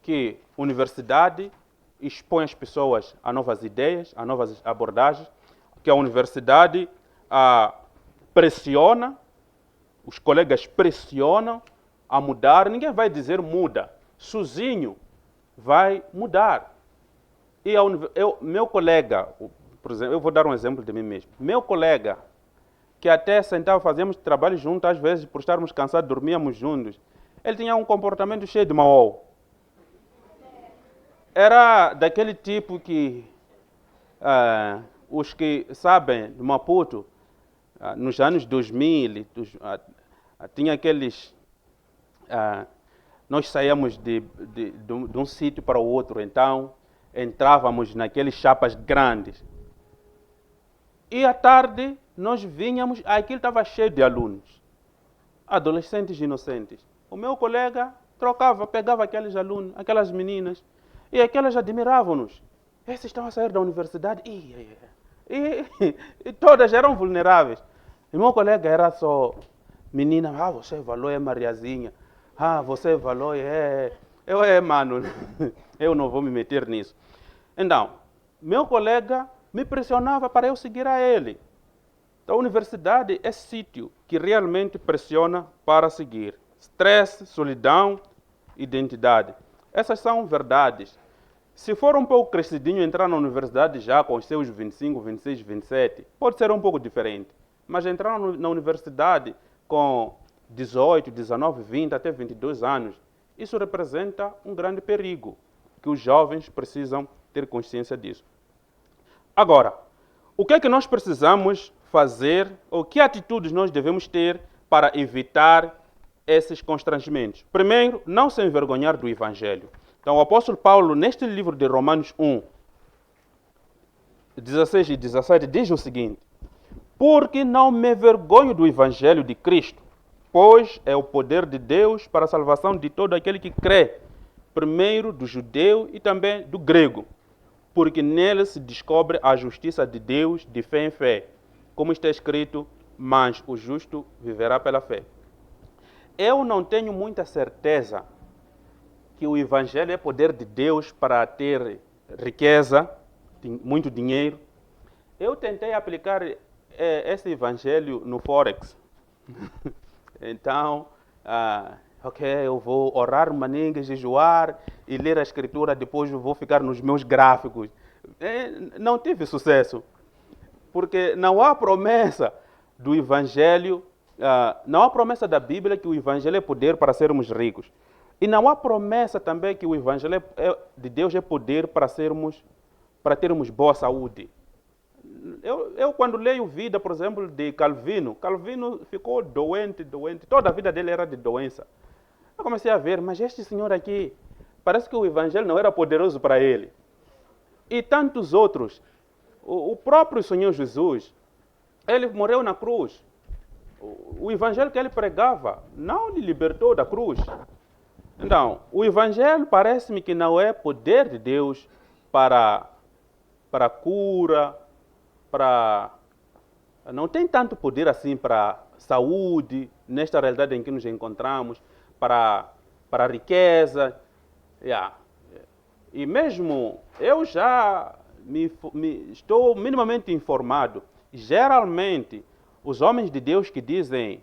que a universidade expõe as pessoas a novas ideias, a novas abordagens, que a universidade pressiona, os colegas pressionam a mudar. Ninguém vai dizer muda, sozinho vai mudar. E meu colega, por exemplo, eu vou dar um exemplo de mim mesmo. Meu colega, que até sentava, fazíamos trabalho juntos, às vezes, por estarmos cansados, dormíamos juntos. Ele tinha um comportamento cheio de mau. era daquele tipo que os que sabem de Maputo, nos anos 2000, tinha aqueles... nós saíamos de um sítio para o outro, então entrávamos naqueles chapas grandes. E à tarde nós vinhamos, aquilo estava cheio de alunos, adolescentes inocentes. O meu colega trocava, pegava aqueles alunos, aquelas meninas, e aquelas admiravam-nos. Esses estão a sair da universidade e todas eram vulneráveis. E meu colega era só menina, você valor é Mariazinha, você valor mano, eu não vou me meter nisso. Então, meu colega me pressionava para eu seguir a ele. Então, a universidade é sítio que realmente pressiona para seguir. Estresse, solidão, identidade. Essas são verdades. Se for um pouco crescidinho, entrar na universidade já com os seus 25, 26, 27, pode ser um pouco diferente. Mas entrar na universidade com 18, 19, 20, até 22 anos, isso representa um grande perigo, que os jovens precisam ter consciência disso. Agora, o que é que nós precisamos fazer, ou que atitudes nós devemos ter para evitar esses constrangimentos? Primeiro, não se envergonhar do Evangelho. Então, o apóstolo Paulo, neste livro de Romanos 1, 16 e 17, diz o seguinte: porque não me vergonho do Evangelho de Cristo, pois é o poder de Deus para a salvação de todo aquele que crê, primeiro do judeu e também do grego, porque nele se descobre a justiça de Deus de fé em fé, como está escrito, mas o justo viverá pela fé. Eu não tenho muita certeza que o Evangelho é poder de Deus para ter riqueza, muito dinheiro. Eu tentei aplicar esse Evangelho no Forex. Então, eu vou orar maninga, jejuar e ler a Escritura, depois eu vou ficar nos meus gráficos. Não tive sucesso, porque não há promessa do Evangelho, não há promessa da Bíblia que o Evangelho é poder para sermos ricos. E não há promessa também que o Evangelho de Deus é poder para termos boa saúde. Eu quando leio vida, por exemplo, de Calvino ficou doente, toda a vida dele era de doença. Eu comecei a ver, mas este senhor aqui, parece que o Evangelho não era poderoso para ele. E tantos outros. O próprio Senhor Jesus, ele morreu na cruz. O Evangelho que ele pregava não lhe libertou da cruz. Então, o Evangelho parece-me que não é poder de Deus para cura, não tem tanto poder assim para saúde, nesta realidade em que nos encontramos, para riqueza. E mesmo eu já estou minimamente informado. Geralmente, os homens de Deus que dizem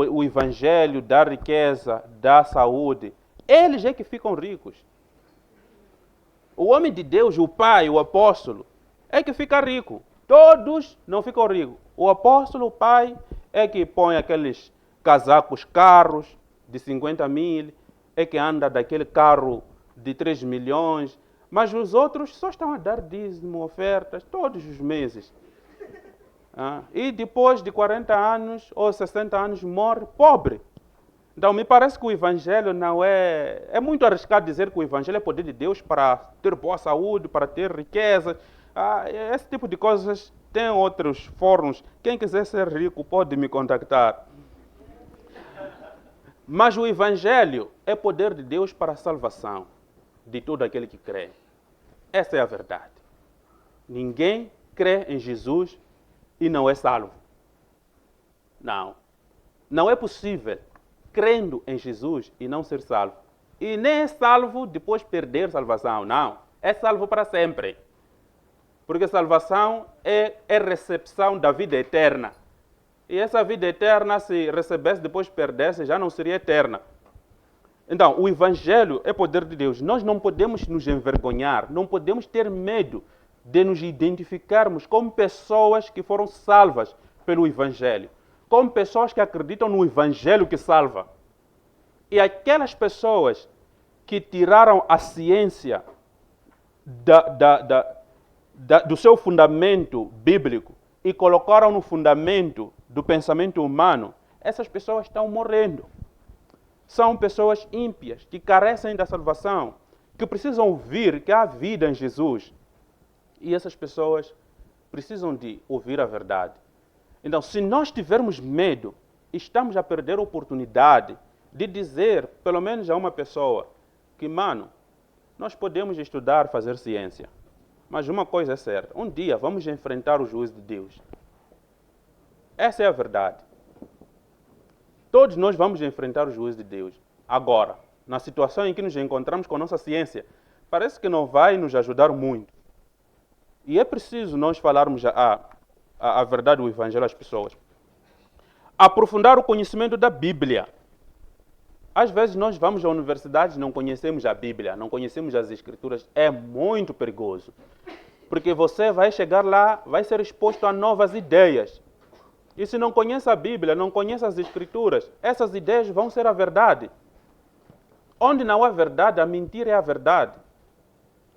o Evangelho dá riqueza, dá saúde, eles é que ficam ricos. O homem de Deus, o pai, o apóstolo, é que fica rico. Todos não ficam ricos. O apóstolo, o pai, é que põe aqueles casacos caros de 50 mil, é que anda daquele carro de 3 milhões, mas os outros só estão a dar dízimo, ofertas, todos os meses. E depois de 40 anos ou 60 anos morre pobre. Então, me parece que o Evangelho não é... É muito arriscado dizer que o Evangelho é poder de Deus para ter boa saúde, para ter riqueza. Esse tipo de coisas tem outros fóruns. Quem quiser ser rico pode me contactar. Mas o Evangelho é poder de Deus para a salvação de todo aquele que crê. Essa é a verdade. Ninguém crê em Jesus e não é salvo. Não. Não é possível crendo em Jesus e não ser salvo. E nem é salvo depois perder salvação. Não. É salvo para sempre. Porque salvação é recepção da vida eterna. E essa vida eterna, se recebesse depois perdesse, já não seria eterna. Então, o Evangelho é poder de Deus. Nós não podemos nos envergonhar, não podemos ter medo de nos identificarmos como pessoas que foram salvas pelo Evangelho, como pessoas que acreditam no Evangelho que salva. E aquelas pessoas que tiraram a ciência do seu fundamento bíblico e colocaram no fundamento do pensamento humano, essas pessoas estão morrendo. São pessoas ímpias, que carecem da salvação, que precisam ouvir que há vida em Jesus. E essas pessoas precisam de ouvir a verdade. Então, se nós tivermos medo, estamos a perder a oportunidade de dizer, pelo menos a uma pessoa, que, mano, nós podemos estudar, fazer ciência. Mas uma coisa é certa, um dia vamos enfrentar o juízo de Deus. Essa é a verdade. Todos nós vamos enfrentar o juízo de Deus. Agora, na situação em que nos encontramos com a nossa ciência, parece que não vai nos ajudar muito. E é preciso nós falarmos a verdade do Evangelho às pessoas. Aprofundar o conhecimento da Bíblia. Às vezes nós vamos à universidade e não conhecemos a Bíblia, não conhecemos as Escrituras. É muito perigoso. Porque você vai chegar lá, vai ser exposto a novas ideias. E se não conhece a Bíblia, não conhece as Escrituras, essas ideias vão ser a verdade. Onde não há verdade, a mentira é a verdade.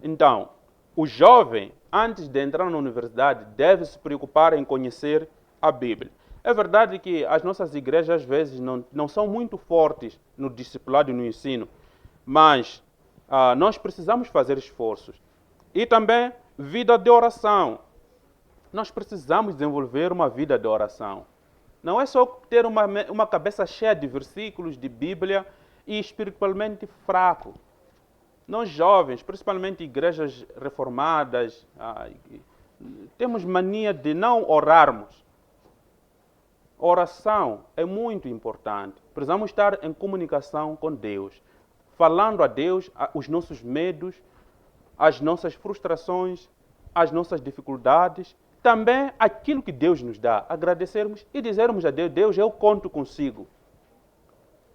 Então, o jovem, antes de entrar na universidade, deve se preocupar em conhecer a Bíblia. É verdade que as nossas igrejas, às vezes, não são muito fortes no discipulado e no ensino, mas nós precisamos fazer esforços. E também, vida de oração. Nós precisamos desenvolver uma vida de oração. Não é só ter uma cabeça cheia de versículos de Bíblia e espiritualmente fraco. Nós jovens, principalmente igrejas reformadas, temos mania de não orarmos. Oração é muito importante. Precisamos estar em comunicação com Deus, falando a Deus os nossos medos, as nossas frustrações, as nossas dificuldades, também aquilo que Deus nos dá, agradecermos e dizermos a Deus, Deus, eu conto consigo.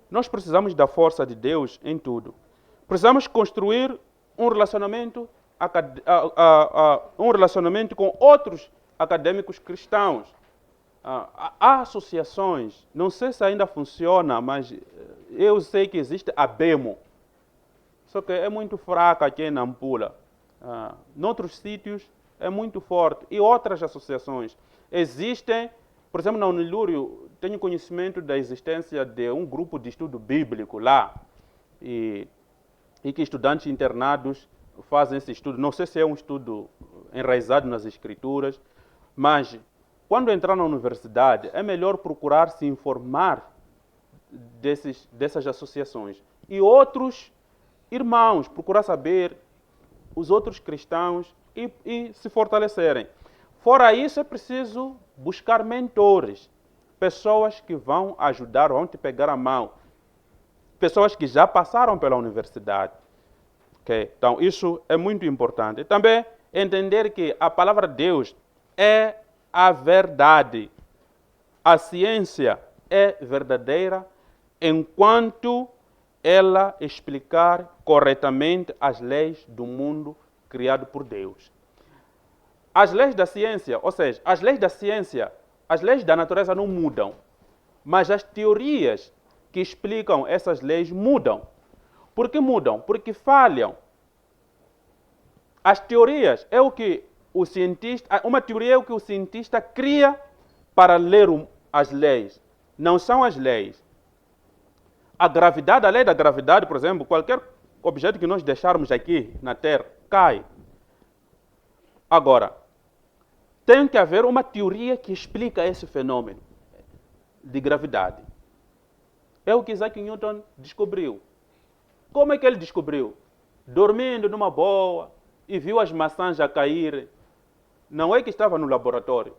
Nós precisamos da força de Deus em tudo. Precisamos construir um relacionamento com outros acadêmicos cristãos. Há associações, não sei se ainda funciona, mas eu sei que existe a BEMO. Só que é muito fraca aqui em Nampula. Noutros sítios é muito forte. E outras associações. Existem, por exemplo, na Unilúrio, tenho conhecimento da existência de um grupo de estudo bíblico lá. E que estudantes internados fazem esse estudo. Não sei se é um estudo enraizado nas escrituras, mas quando entrar na universidade, é melhor procurar se informar dessas associações. E outros irmãos, procurar saber os outros cristãos e se fortalecerem. Fora isso, é preciso buscar mentores, pessoas que vão ajudar, vão te pegar a mão, pessoas que já passaram pela universidade. Okay? Então, isso é muito importante. E também entender que a palavra de Deus é a verdade. A ciência é verdadeira enquanto ela explicar corretamente as leis do mundo criado por Deus. As leis da ciência, ou seja, as leis da ciência, as leis da natureza não mudam, mas as teorias que explicam essas leis mudam. Por que mudam? Porque falham. As teorias é o que o cientista, uma teoria é o que o cientista cria para ler as leis. Não são as leis. A gravidade, a lei da gravidade, por exemplo, qualquer objeto que nós deixarmos aqui na Terra cai. Agora, tem que haver uma teoria que explica esse fenômeno de gravidade. É o que Isaac Newton descobriu. Como é que ele descobriu? Dormindo numa boa e viu as maçãs a cair. Não é que estava no laboratório.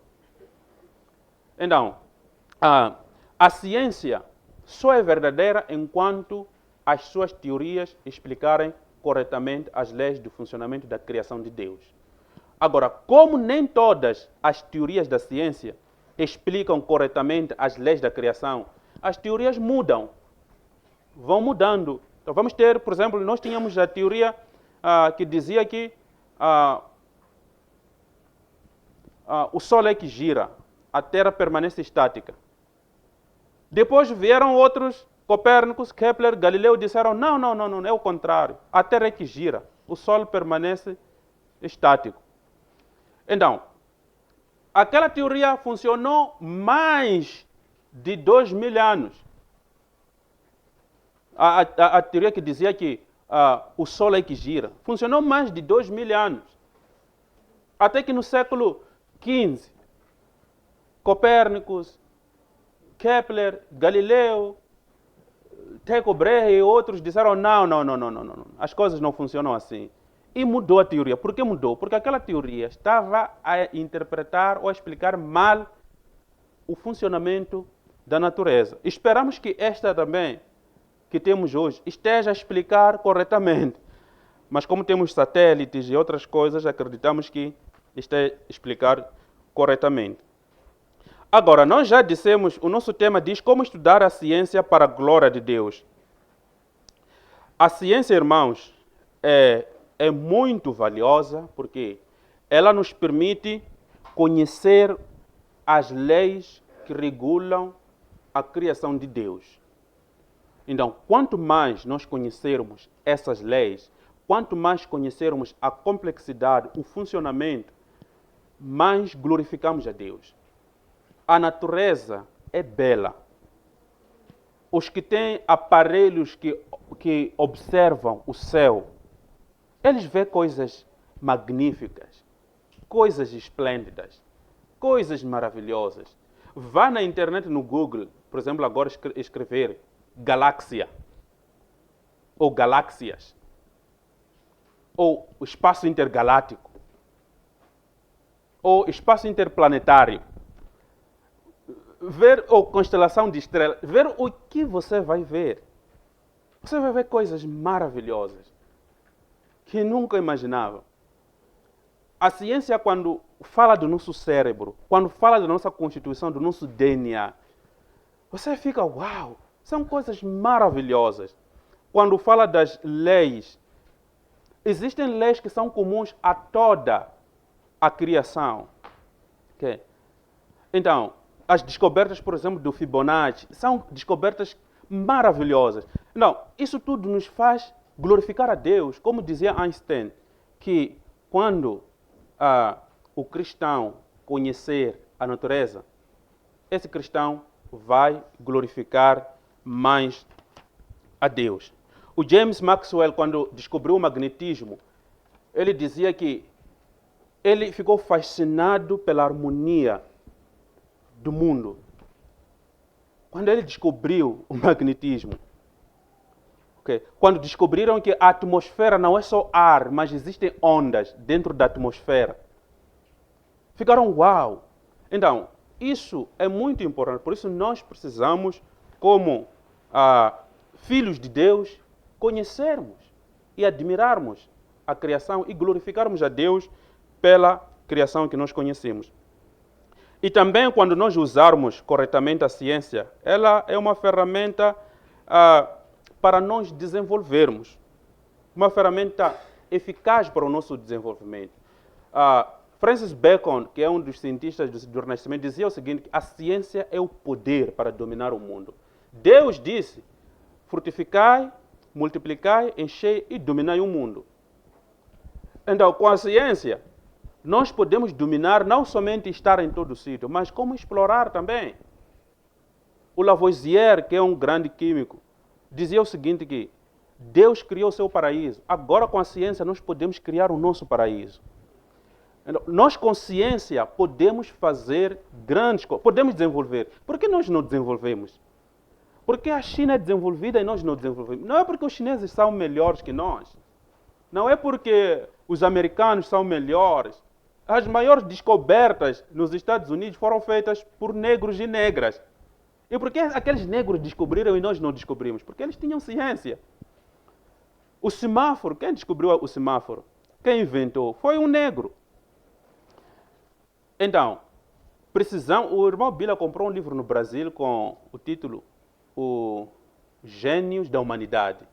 Então, a ciência só é verdadeira enquanto as suas teorias explicarem corretamente as leis do funcionamento da criação de Deus. Agora, como nem todas as teorias da ciência explicam corretamente as leis da criação, as teorias mudam, vão mudando. Então, vamos ter, por exemplo, nós tínhamos a teoria que dizia que o Sol é que gira, a Terra permanece estática. Depois vieram outros, Copérnicos, Kepler, Galileu, disseram, não, é o contrário. A Terra é que gira, o Sol permanece estático. Então, aquela teoria funcionou mais de 2000 anos. A teoria que dizia que o Sol é que gira, funcionou mais de 2000 anos. Até que no século XV, Copérnicos, Kepler, Galileu, Tycho Brahe e outros disseram não, as coisas não funcionam assim. E mudou a teoria. Por que mudou? Porque aquela teoria estava a interpretar ou a explicar mal o funcionamento da natureza. Esperamos que esta também, que temos hoje, esteja a explicar corretamente. Mas como temos satélites e outras coisas, acreditamos que esteja a explicar corretamente. Agora, nós já dissemos, o nosso tema diz como estudar a ciência para a glória de Deus. A ciência, irmãos, é muito valiosa porque ela nos permite conhecer as leis que regulam a criação de Deus. Então, quanto mais nós conhecermos essas leis, quanto mais conhecermos a complexidade, o funcionamento, mais glorificamos a Deus. A natureza é bela. Os que têm aparelhos que observam o céu, eles veem coisas magníficas, coisas esplêndidas, coisas maravilhosas. Vá na internet, no Google, por exemplo, agora escrever galáxia, ou galáxias, ou o espaço intergaláctico, ou espaço interplanetário. Ver a constelação de estrelas, ver o que você vai ver. Você vai ver coisas maravilhosas que nunca imaginava. A ciência, quando fala do nosso cérebro, quando fala da nossa constituição, do nosso DNA, você fica, uau, são coisas maravilhosas. Quando fala das leis, existem leis que são comuns a toda a criação. Okay? Então, as descobertas, por exemplo, do Fibonacci, são descobertas maravilhosas. Não, isso tudo nos faz glorificar a Deus, como dizia Einstein, que quando o cristão conhecer a natureza, esse cristão vai glorificar mais a Deus. O James Maxwell, quando descobriu o magnetismo, ele dizia que ele ficou fascinado pela harmonia do mundo. Quando ele descobriu o magnetismo, quando descobriram que a atmosfera não é só ar, mas existem ondas dentro da atmosfera, ficaram uau! Então, isso é muito importante, por isso nós precisamos, como filhos de Deus, conhecermos e admirarmos a criação e glorificarmos a Deus pela criação que nós conhecemos. E também, quando nós usarmos corretamente a ciência, ela é uma ferramenta para nós desenvolvermos, uma ferramenta eficaz para o nosso desenvolvimento. Francis Bacon, que é um dos cientistas do Renascimento, dizia o seguinte: que a ciência é o poder para dominar o mundo. Deus disse: frutificai, multiplicai, enchei e dominai o mundo. Então, com a ciência, nós podemos dominar não somente estar em todo sítio, mas como explorar também. O Lavoisier, que é um grande químico, dizia o seguinte, que Deus criou o seu paraíso. Agora, com a ciência, nós podemos criar o nosso paraíso. Então, nós, com ciência, podemos fazer grandes coisas, podemos desenvolver. Por que nós não desenvolvemos? Porque a China é desenvolvida e nós não desenvolvemos. Não é porque os chineses são melhores que nós. Não é porque os americanos são melhores. As maiores descobertas nos Estados Unidos foram feitas por negros e negras. E por que aqueles negros descobriram e nós não descobrimos? Porque eles tinham ciência. O semáforo, quem descobriu o semáforo? Quem inventou? Foi um negro. Então, o irmão Bila comprou um livro no Brasil com o título Os Gênios da Humanidade.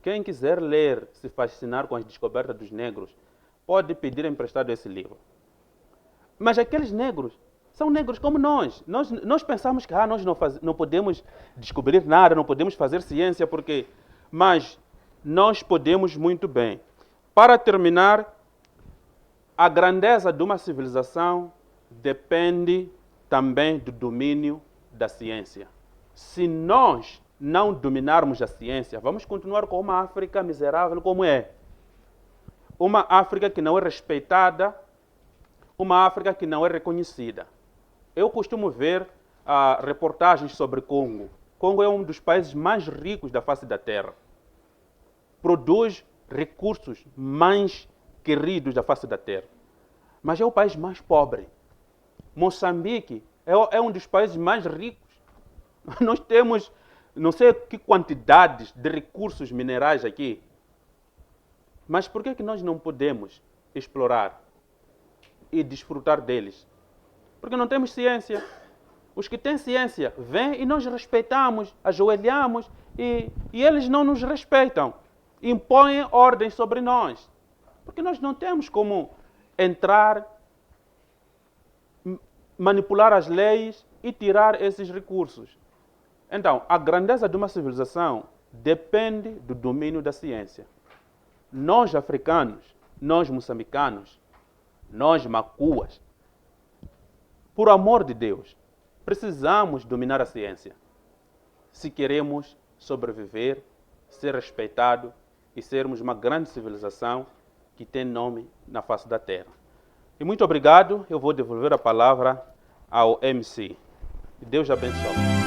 Quem quiser ler, se fascinar com as descobertas dos negros, pode pedir emprestado esse livro. Mas aqueles negros são negros como nós. Nós pensamos que nós não podemos descobrir nada, não podemos fazer ciência, mas nós podemos muito bem. Para terminar, a grandeza de uma civilização depende também do domínio da ciência. Se nós não dominarmos a ciência, vamos continuar com uma África miserável como é. Uma África que não é respeitada, uma África que não é reconhecida. Eu costumo ver reportagens sobre Congo. Congo é um dos países mais ricos da face da Terra. Produz recursos mais queridos da face da Terra. Mas é o país mais pobre. Moçambique é um dos países mais ricos. Nós temos não sei que quantidades de recursos minerais aqui. Mas por que nós não podemos explorar e desfrutar deles? Porque não temos ciência. Os que têm ciência vêm e nós respeitamos, ajoelhamos e eles não nos respeitam. Impõem ordem sobre nós. Porque nós não temos como entrar, manipular as leis e tirar esses recursos. Então, a grandeza de uma civilização depende do domínio da ciência. Nós africanos, nós moçambicanos, nós macuas, por amor de Deus, precisamos dominar a ciência se queremos sobreviver, ser respeitado e sermos uma grande civilização que tem nome na face da terra. E muito obrigado, eu vou devolver a palavra ao MC. Deus abençoe.